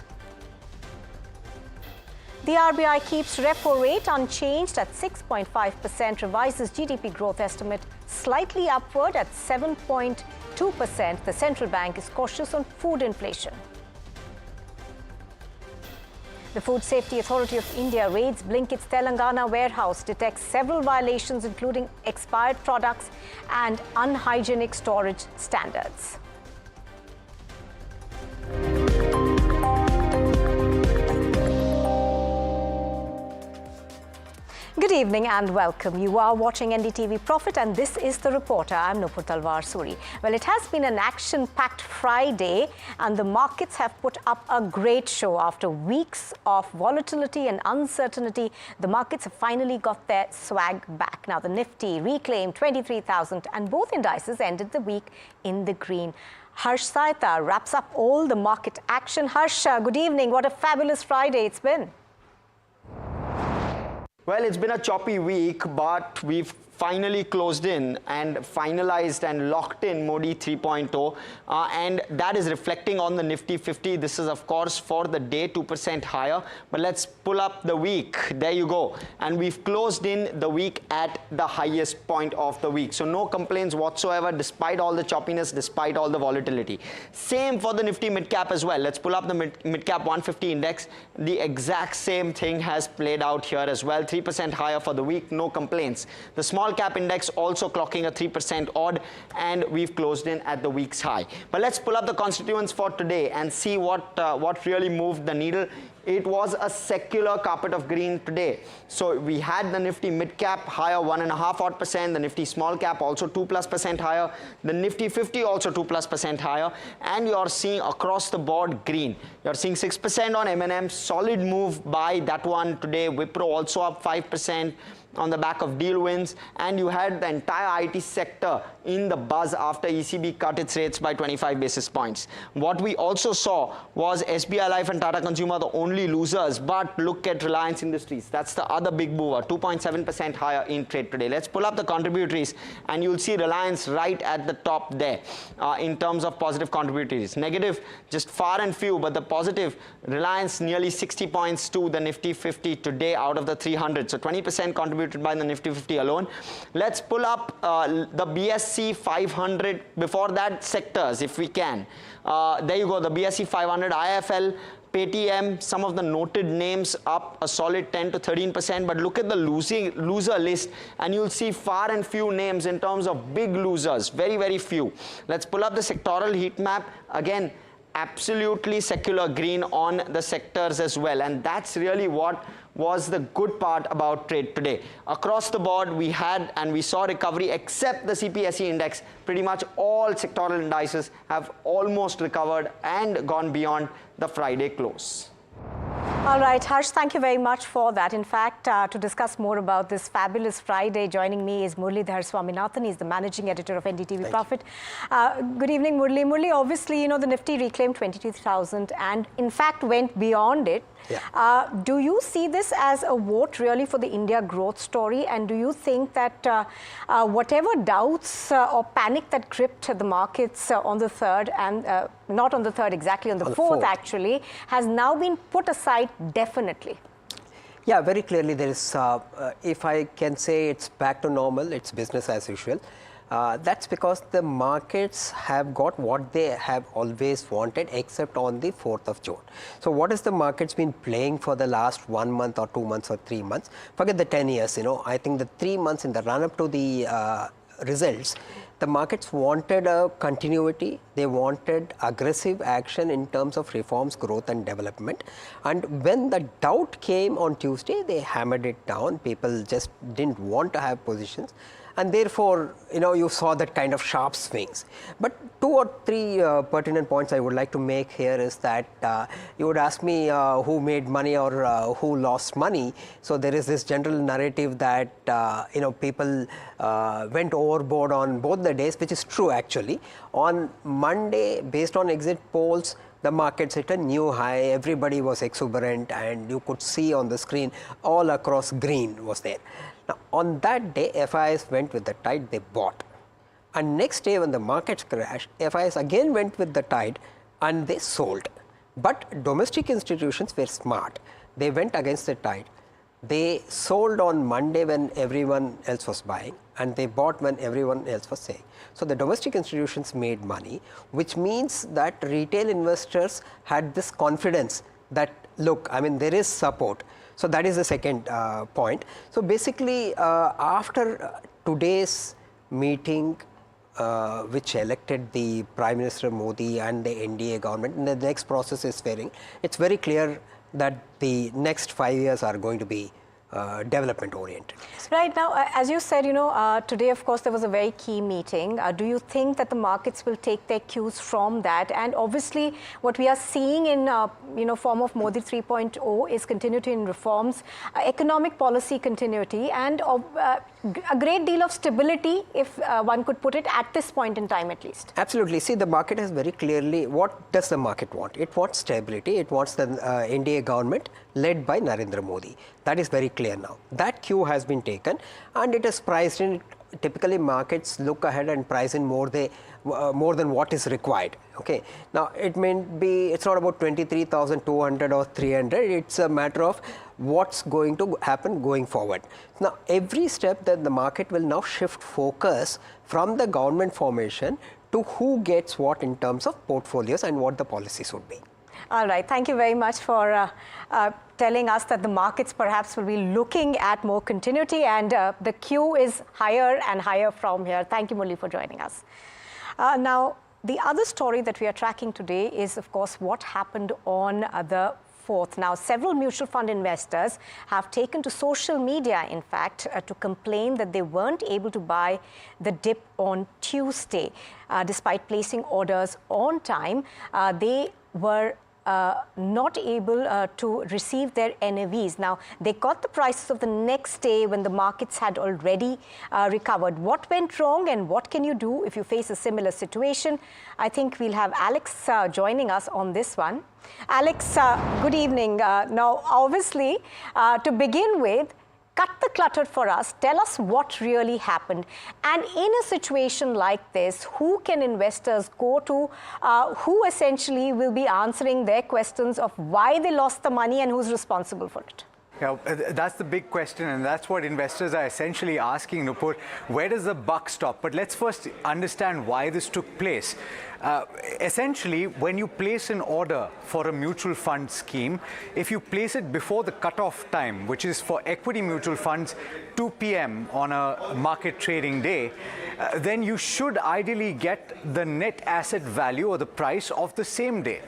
The RBI keeps repo rate unchanged at 6.5%, revises GDP growth estimate slightly upward at 7.2%. The central bank is cautious on food inflation. The Food Safety Authority of India raids Blinkit's Telangana warehouse, detects several violations including expired products and unhygienic storage standards. Good evening and welcome. You are watching NDTV Profit and this is The Reporter. I'm Nupur Talwar Suri. Well, it has been an action-packed Friday and the markets have put up a great show. After weeks of volatility and uncertainty, the markets have finally got their swag back. Now, the Nifty reclaimed 23,000 and both indices ended the week in the green. Harsh Saita wraps up all the market action. Harsh, good evening. What a fabulous Friday it's been. Well, it's been a choppy week, but we've finally closed in and finalized and locked in Modi 3.0 and that is reflecting on the Nifty 50. This is of course for the day 2% higher, but let's pull up the week. There you go. And we've closed in the week at the highest point of the week. So no complaints whatsoever despite all the choppiness, despite all the volatility. Same for the Nifty mid cap as well. Let's pull up the mid cap 150 index. The exact same thing has played out here as well. 3% higher for the week, no complaints. The small cap index also clocking a 3% odd and we've closed in at the week's high. But let's pull up the constituents for today and see what really moved the needle. It was a secular carpet of green today. So we had the Nifty mid cap higher 1.5 odd percent, the Nifty small cap also 2+% higher, the Nifty 50 also 2+% higher, and you're seeing across the board green. You're seeing 6% on M&M, solid move by that one today. Wipro also up 5% on the back of deal wins, and you had the entire IT sector in the buzz after ECB cut its rates by 25 basis points. What we also saw was SBI Life and Tata Consumer, the only massively losers, but look at Reliance Industries. That's the other big mover, 2.7% higher in trade today. Let's pull up the contributories and you'll see Reliance right at the top there in terms of positive contributories. Negative, just far and few, but the positive, Reliance nearly 60 points to the Nifty 50 today out of the 300. So 20% contributed by the Nifty 50 alone. Let's pull up the BSE 500, before that sectors if we can. There you go, the BSE 500, IFL, Paytm, some of the noted names up a solid 10 to 13%, but look at the loser list and you'll see far and few names in terms of big losers, very, very few. Let's pull up the sectoral heat map. Again, absolutely secular green on the sectors as well, and that's really what was the good part about trade today. Across the board, we had and we saw recovery except the CPSE index. Pretty much all sectoral indices have almost recovered and gone beyond the Friday close. All right, Harsh, thank you very much for that. In fact, to discuss more about this fabulous Friday, joining me is Muralidhar Swaminathan. He's the managing editor of NDTV Profit. Good evening, Murali. Murali, obviously, you know, the Nifty reclaimed 22,000 and in fact went beyond it. Yeah. Do you see this as a vote really for the India growth story? And do you think that whatever doubts or panic that gripped the markets on the 3rd and not on the 3rd exactly, on the 4th actually, has now been put aside definitely? Yeah, very clearly there is, if I can say it's back to normal, it's business as usual. That's because the markets have got what they have always wanted except on the 4th of June. So what has the markets been playing for the last 1 month or 2 months or 3 months? Forget the 10 years, you know, I think the 3 months in the run up to the results, the markets wanted a continuity, they wanted aggressive action in terms of reforms, growth and development. And when the doubt came on Tuesday, they hammered it down. People just didn't want to have positions. And therefore, you know, you saw that kind of sharp swings. But 2 or 3 pertinent points I would like to make here is that you would ask me who made money or who lost money. So there is this general narrative that, you know, people went overboard on both the days, which is true actually. On Monday, based on exit polls, the markets hit a new high, everybody was exuberant and you could see on the screen all across green was there. Now, on that day, FIs went with the tide, they bought. And next day when the markets crashed, FIs again went with the tide and they sold. But domestic institutions were smart. They went against the tide. They sold on Monday when everyone else was buying and they bought when everyone else was selling. So the domestic institutions made money, which means that retail investors had this confidence that, look, I mean, there is support. So that is the second point. So basically, after today's meeting, which elected the Prime Minister Modi and the NDA government, and the next process is faring, it's very clear that the next 5 years are going to be development oriented. Right now, as you said, you know, today, of course, there was a very key meeting. Do you think that the markets will take their cues from that? And obviously, what we are seeing in, you know, form of Modi 3.0 is continuity in reforms, economic policy continuity, and a great deal of stability, if one could put it, at this point in time at least. Absolutely. See, the market has very clearly, what does the market want? It wants stability. It wants the NDA government led by Narendra Modi. That is very clear now. That cue has been taken and it is priced in. Typically, markets look ahead and price in more than what is required. Okay. Now, it may be, it's not about 23,200 or 300. It's a matter of what's going to happen going forward. Now, every step that the market will now shift focus from the government formation to who gets what in terms of portfolios and what the policies would be. All right. Thank you very much for telling us that the markets perhaps will be looking at more continuity and the queue is higher and higher from here. Thank you, Murali, for joining us. Now, the other story that we are tracking today is, of course, what happened on the 4th. Now, several mutual fund investors have taken to social media, in fact, to complain that they weren't able to buy the dip on Tuesday. Despite placing orders on time, they were not able to receive their NAVs. Now, they got the prices of the next day when the markets had already recovered. What went wrong and what can you do if you face a similar situation? I think we'll have Alex joining us on this one. Alex, good evening. Now, obviously, to begin with, cut the clutter for us. Tell us what really happened. And in a situation like this, who can investors go to? Who essentially will be answering their questions of why they lost the money and who's responsible for it? Yeah, that's the big question, and that's what investors are essentially asking, Nupur. Where does the buck stop? But let's first understand why this took place. Essentially, when you place an order for a mutual fund scheme, if you place it before the cutoff time, which is for equity mutual funds 2 p.m. on a market trading day, then you should ideally get the net asset value or the price of the same day.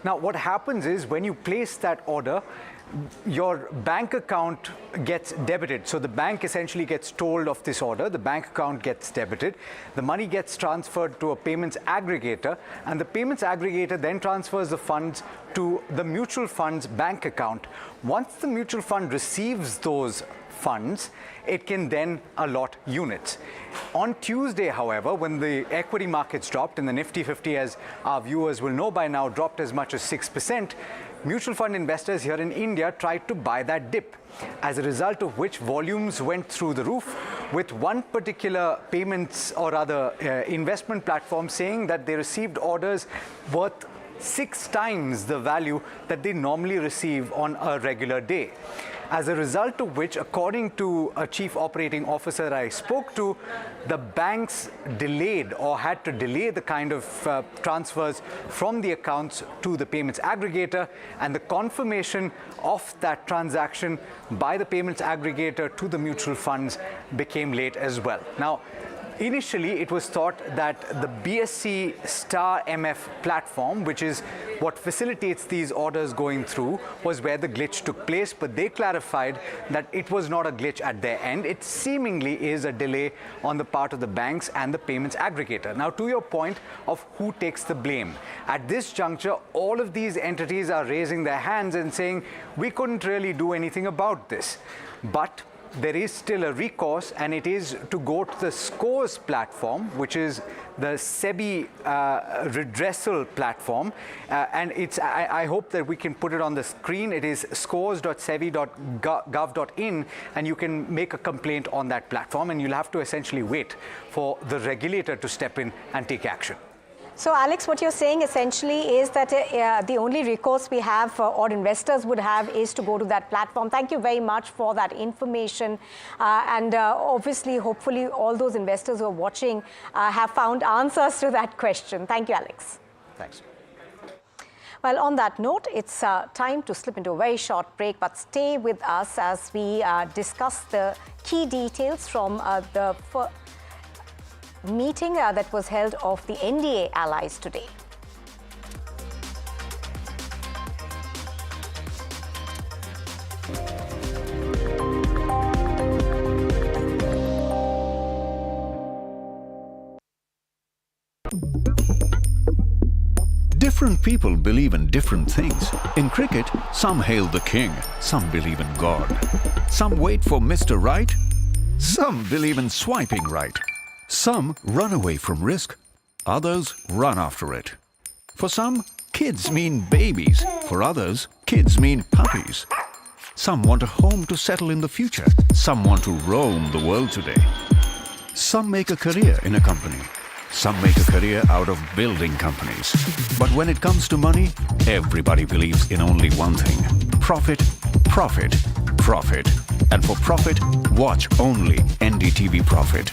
Now, what happens is when you place that order, your bank account gets debited. So the bank essentially gets told of this order, the bank account gets debited, the money gets transferred to a payments aggregator, and the payments aggregator then transfers the funds to the mutual fund's bank account. Once the mutual fund receives those funds, it can then allot units. On Tuesday, however, when the equity markets dropped and the Nifty 50, as our viewers will know by now, dropped as much as 6%, mutual fund investors here in India tried to buy that dip, as a result of which volumes went through the roof, with one particular payments or rather investment platform saying that they received orders worth 6 times the value that they normally receive on a regular day. As a result of which, according to a chief operating officer I spoke to, the banks delayed or had to delay the kind of transfers from the accounts to the payments aggregator, and the confirmation of that transaction by the payments aggregator to the mutual funds became late as well. Now, initially, it was thought that the BSC Star MF platform, which is what facilitates these orders going through, was where the glitch took place, but they clarified that it was not a glitch at their end. It seemingly is a delay on the part of the banks and the payments aggregator. Now, to your point of who takes the blame, at this juncture, all of these entities are raising their hands and saying, we couldn't really do anything about this. But there is still a recourse, and it is to go to the Scores platform, which is the SEBI redressal platform. And it's, I hope that we can put it on the screen. It is scores.sebi.gov.in, and you can make a complaint on that platform, and you'll have to essentially wait for the regulator to step in and take action. So, Alex, what you're saying essentially is that the only recourse we have or investors would have is to go to that platform. Thank you very much for that information. And obviously, hopefully, all those investors who are watching have found answers to that question. Thank you, Alex. Thanks. Well, on that note, it's time to slip into a very short break, but stay with us as we discuss the key details from the meeting that was held of the NDA allies today. Different people believe in different things. In cricket, some hail the king, some believe in God. Some wait for Mr. Right, some believe in swiping right. Some run away from risk, others run after it. For some, kids mean babies. For others, kids mean puppies. Some want a home to settle in the future. Some want to roam the world today. Some make a career in a company. Some make a career out of building companies. But when it comes to money, everybody believes in only one thing: profit, profit, profit. And for profit, watch only NDTV Profit.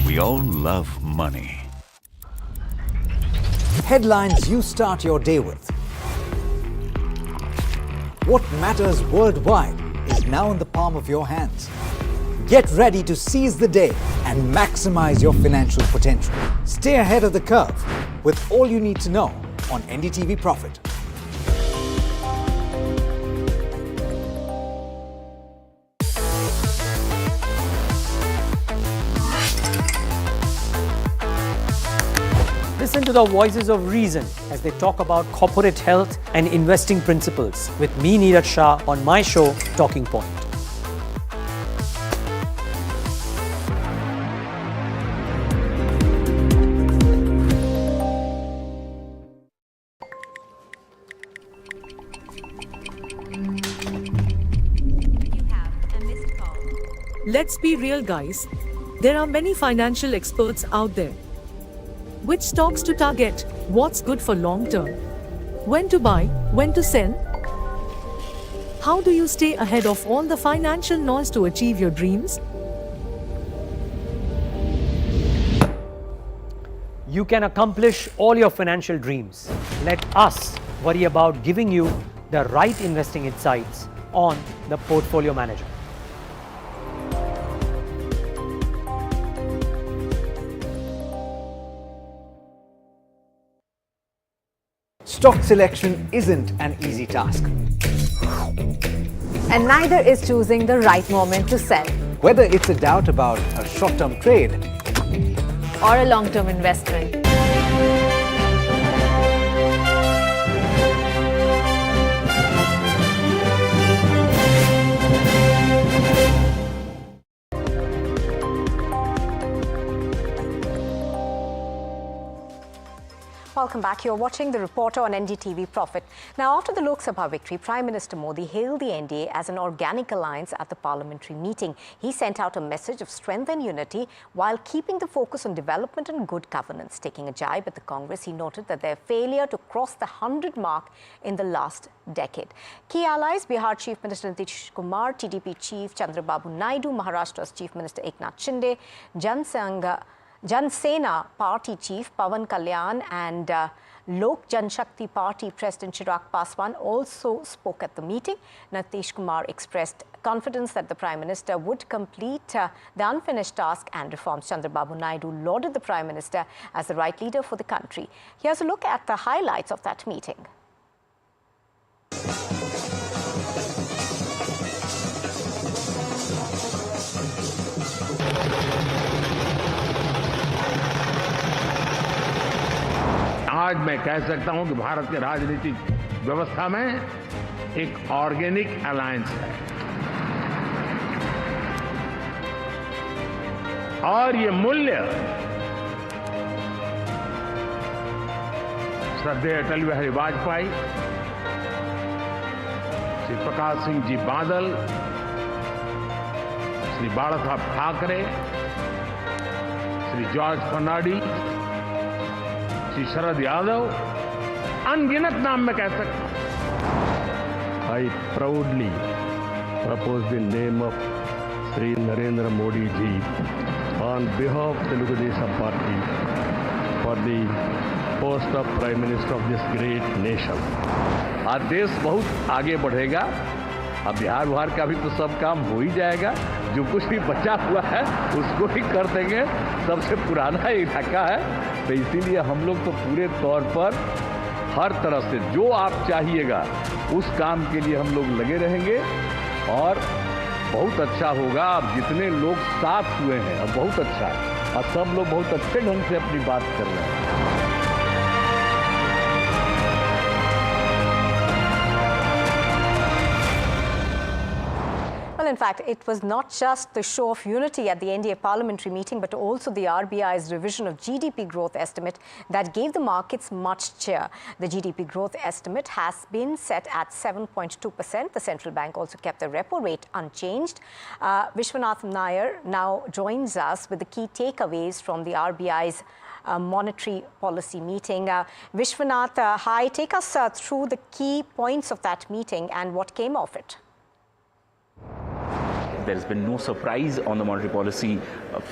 We all love money. Headlines you start your day with. What matters worldwide is now in the palm of your hands. Get ready to seize the day and maximize your financial potential. Stay ahead of the curve with all you need to know on NDTV Profit. This listen to the voices of reason as they talk about corporate health and investing principles with me, Neeraj Shah, on my show, Talking Point. Let's be real, guys. There are many financial experts out there. Which stocks to target? What's good for long term? When to buy? When to sell? How do you stay ahead of all the financial noise to achieve your dreams? You can accomplish all your financial dreams. Let us worry about giving you the right investing insights on the Portfolio Manager. Stock selection isn't an easy task. And neither is choosing the right moment to sell. Whether it's a doubt about a short-term trade or a long-term investment. Welcome back. You're watching The Reporter on NDTV Profit. Now, after the Lok Sabha victory, Prime Minister Modi hailed the NDA as an organic alliance at the parliamentary meeting. He sent out a message of strength and unity while keeping the focus on development and good governance. Taking a jibe at the Congress, he noted that their failure to cross the 100 mark in the last decade. Key allies: Bihar Chief Minister Nitish Kumar, TDP Chief Chandrababu Naidu, Maharashtra's Chief Minister Eknath Shinde, Jan Sena Party Chief Pawan Kalyan and Lok Janshakti Party President Chirag Paswan also spoke at the meeting. Nitish Kumar expressed confidence that the Prime Minister would complete the unfinished task and reforms. Chandrababu Naidu lauded the Prime Minister as the right leader for the country. Here's a look at the highlights of that meeting. आज मैं कह सकता हूं कि भारत के राजनीतिक व्यवस्था में एक ऑर्गेनिक अलायंस है और ये मूल्य श्रद्धेय अटल बिहारी वाजपेयी, श्री प्रकाश सिंह जी बादल, श्री बाला साहब ठाकरे, श्री जॉर्ज फर्नांडिस, श्री शरद यादव, अनगिनत नाम में कह सकता हूं। I proudly propose the name of Sri Narendra Modi ji on behalf of Telugu Desam Party for the post of Prime Minister of this great nation. आज देश बहुत आगे बढ़ेगा। अब बिहार का भी तो सब काम हो ही जाएगा। जो कुछ भी बचा हुआ है उसको ही कर देंगे। सबसे पुराना इलाका है, तो इसीलिए हम लोग तो पूरे तौर पर हर तरह से जो आप चाहिएगा उस काम के लिए हम लोग लगे रहेंगे और बहुत अच्छा होगा। अब जितने लोग साथ हुए हैं अब बहुत अच्छा है और सब लोग बहुत अच्छे ढंग से अपनी बात कर रहे हैं। Well, in fact, it was not just the show of unity at the NDA parliamentary meeting, but also the RBI's revision of GDP growth estimate that gave the markets much cheer. The GDP growth estimate has been set at 7.2%. The central bank also kept the repo rate unchanged. Vishwanath Nair now joins us with the key takeaways from the RBI's monetary policy meeting. Vishwanath, hi, take us through the key points of that meeting and what came of it. There's been no surprise on the monetary policy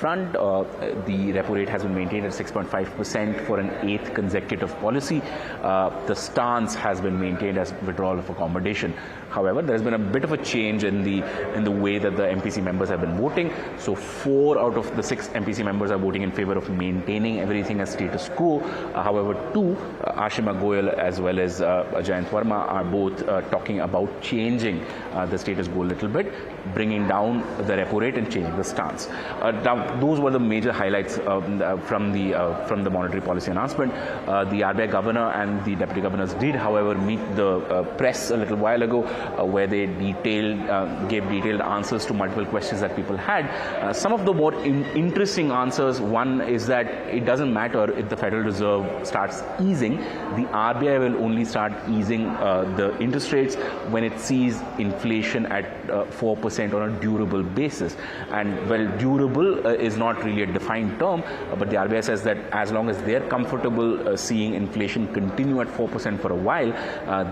front. The repo rate has been maintained at 6.5% for an 8th consecutive policy. The stance has been maintained as withdrawal of accommodation. However, there's been a bit of a change in the way that the MPC members have been voting. So 4 out of the 6 MPC members are voting in favor of maintaining everything as status quo. However, 2, Ashima Goyal as well as Jayant Verma, are both talking about changing the status quo a little bit, bringing down down the repo rate and change the stance. Now, those were the major highlights from the monetary policy announcement. The RBI governor and the deputy governors did, however, meet the press a little while ago, where they gave detailed answers to multiple questions that people had. Some of the more interesting answers, one is that it doesn't matter if the Federal Reserve starts easing, the RBI will only start easing the interest rates when it sees inflation at 4% on a durable basis. And well, durable is not really a defined term, but the RBI says that as long as they're comfortable seeing inflation continue at 4% for a while,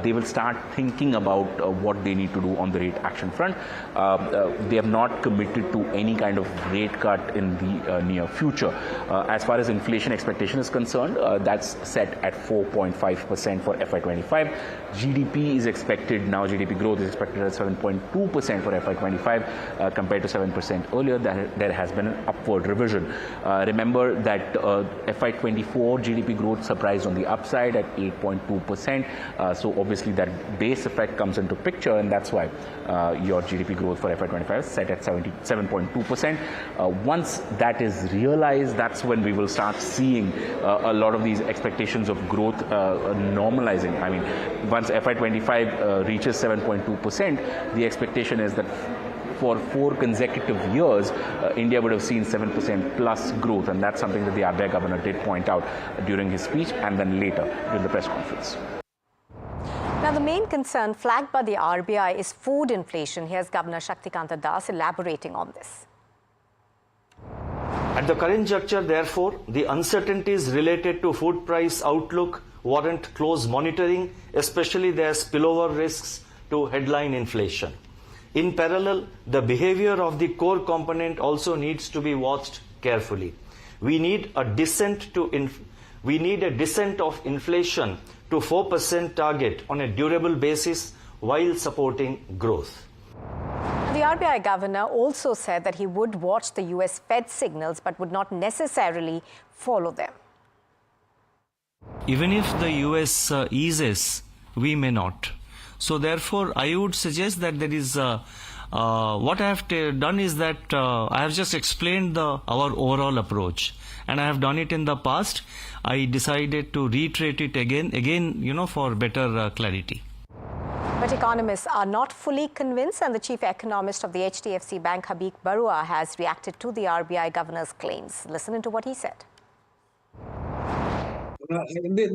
they will start thinking about what they need to do on the rate action front. They have not committed to any kind of rate cut in the near future. As far as inflation expectation is concerned, that's set at 4.5% for FY25. GDP is expected, now GDP growth is expected at 7.2% for FY25 compared to 7% earlier. There has been an upward revision. Remember that FY24 GDP growth surprised on the upside at 8.2%. So obviously that base effect comes into picture, and that's why your GDP growth for FY25 is set at 7.2%. Once that is realized, that's when we will start seeing a lot of these expectations of growth normalizing. I mean, once FY25 reaches 7.2%, the expectation is that for 4 consecutive years, India would have seen 7% plus growth, and that's something that the RBI governor did point out during his speech and then later during the press conference. Now, the main concern flagged by the RBI is food inflation. Here's Governor Shaktikanta Das elaborating on this. At the current juncture, therefore, the uncertainties related to food price outlook warrant close monitoring, especially their spillover risks to headline inflation. In parallel, the behavior of the core component also needs to be watched carefully. We need a descent of inflation to 4% target on a durable basis while supporting growth. The RBI governor also said that he would watch the US Fed signals but would not necessarily follow them. Even if the US eases, we may not. So therefore, I would suggest that there is what I have done is that I have just explained our overall approach, and I have done it in the past. I decided to reiterate it again, for better clarity. But economists are not fully convinced, and the chief economist of the HDFC Bank, Habib Barua, has reacted to the RBI governor's claims. Listen to what he said.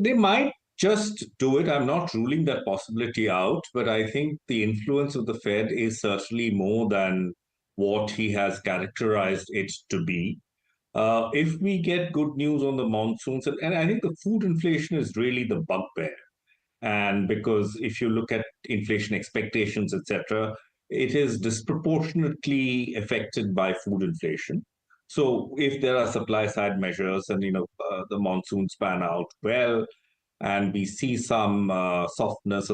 They might just do it. I'm not ruling that possibility out, but I think the influence of the Fed is certainly more than what he has characterized it to be. If we get good news on the monsoons, and I think the food inflation is really the bugbear. And because if you look at inflation expectations, etc., it is disproportionately affected by food inflation. So if there are supply side measures and, the monsoons pan out well, and we see some softness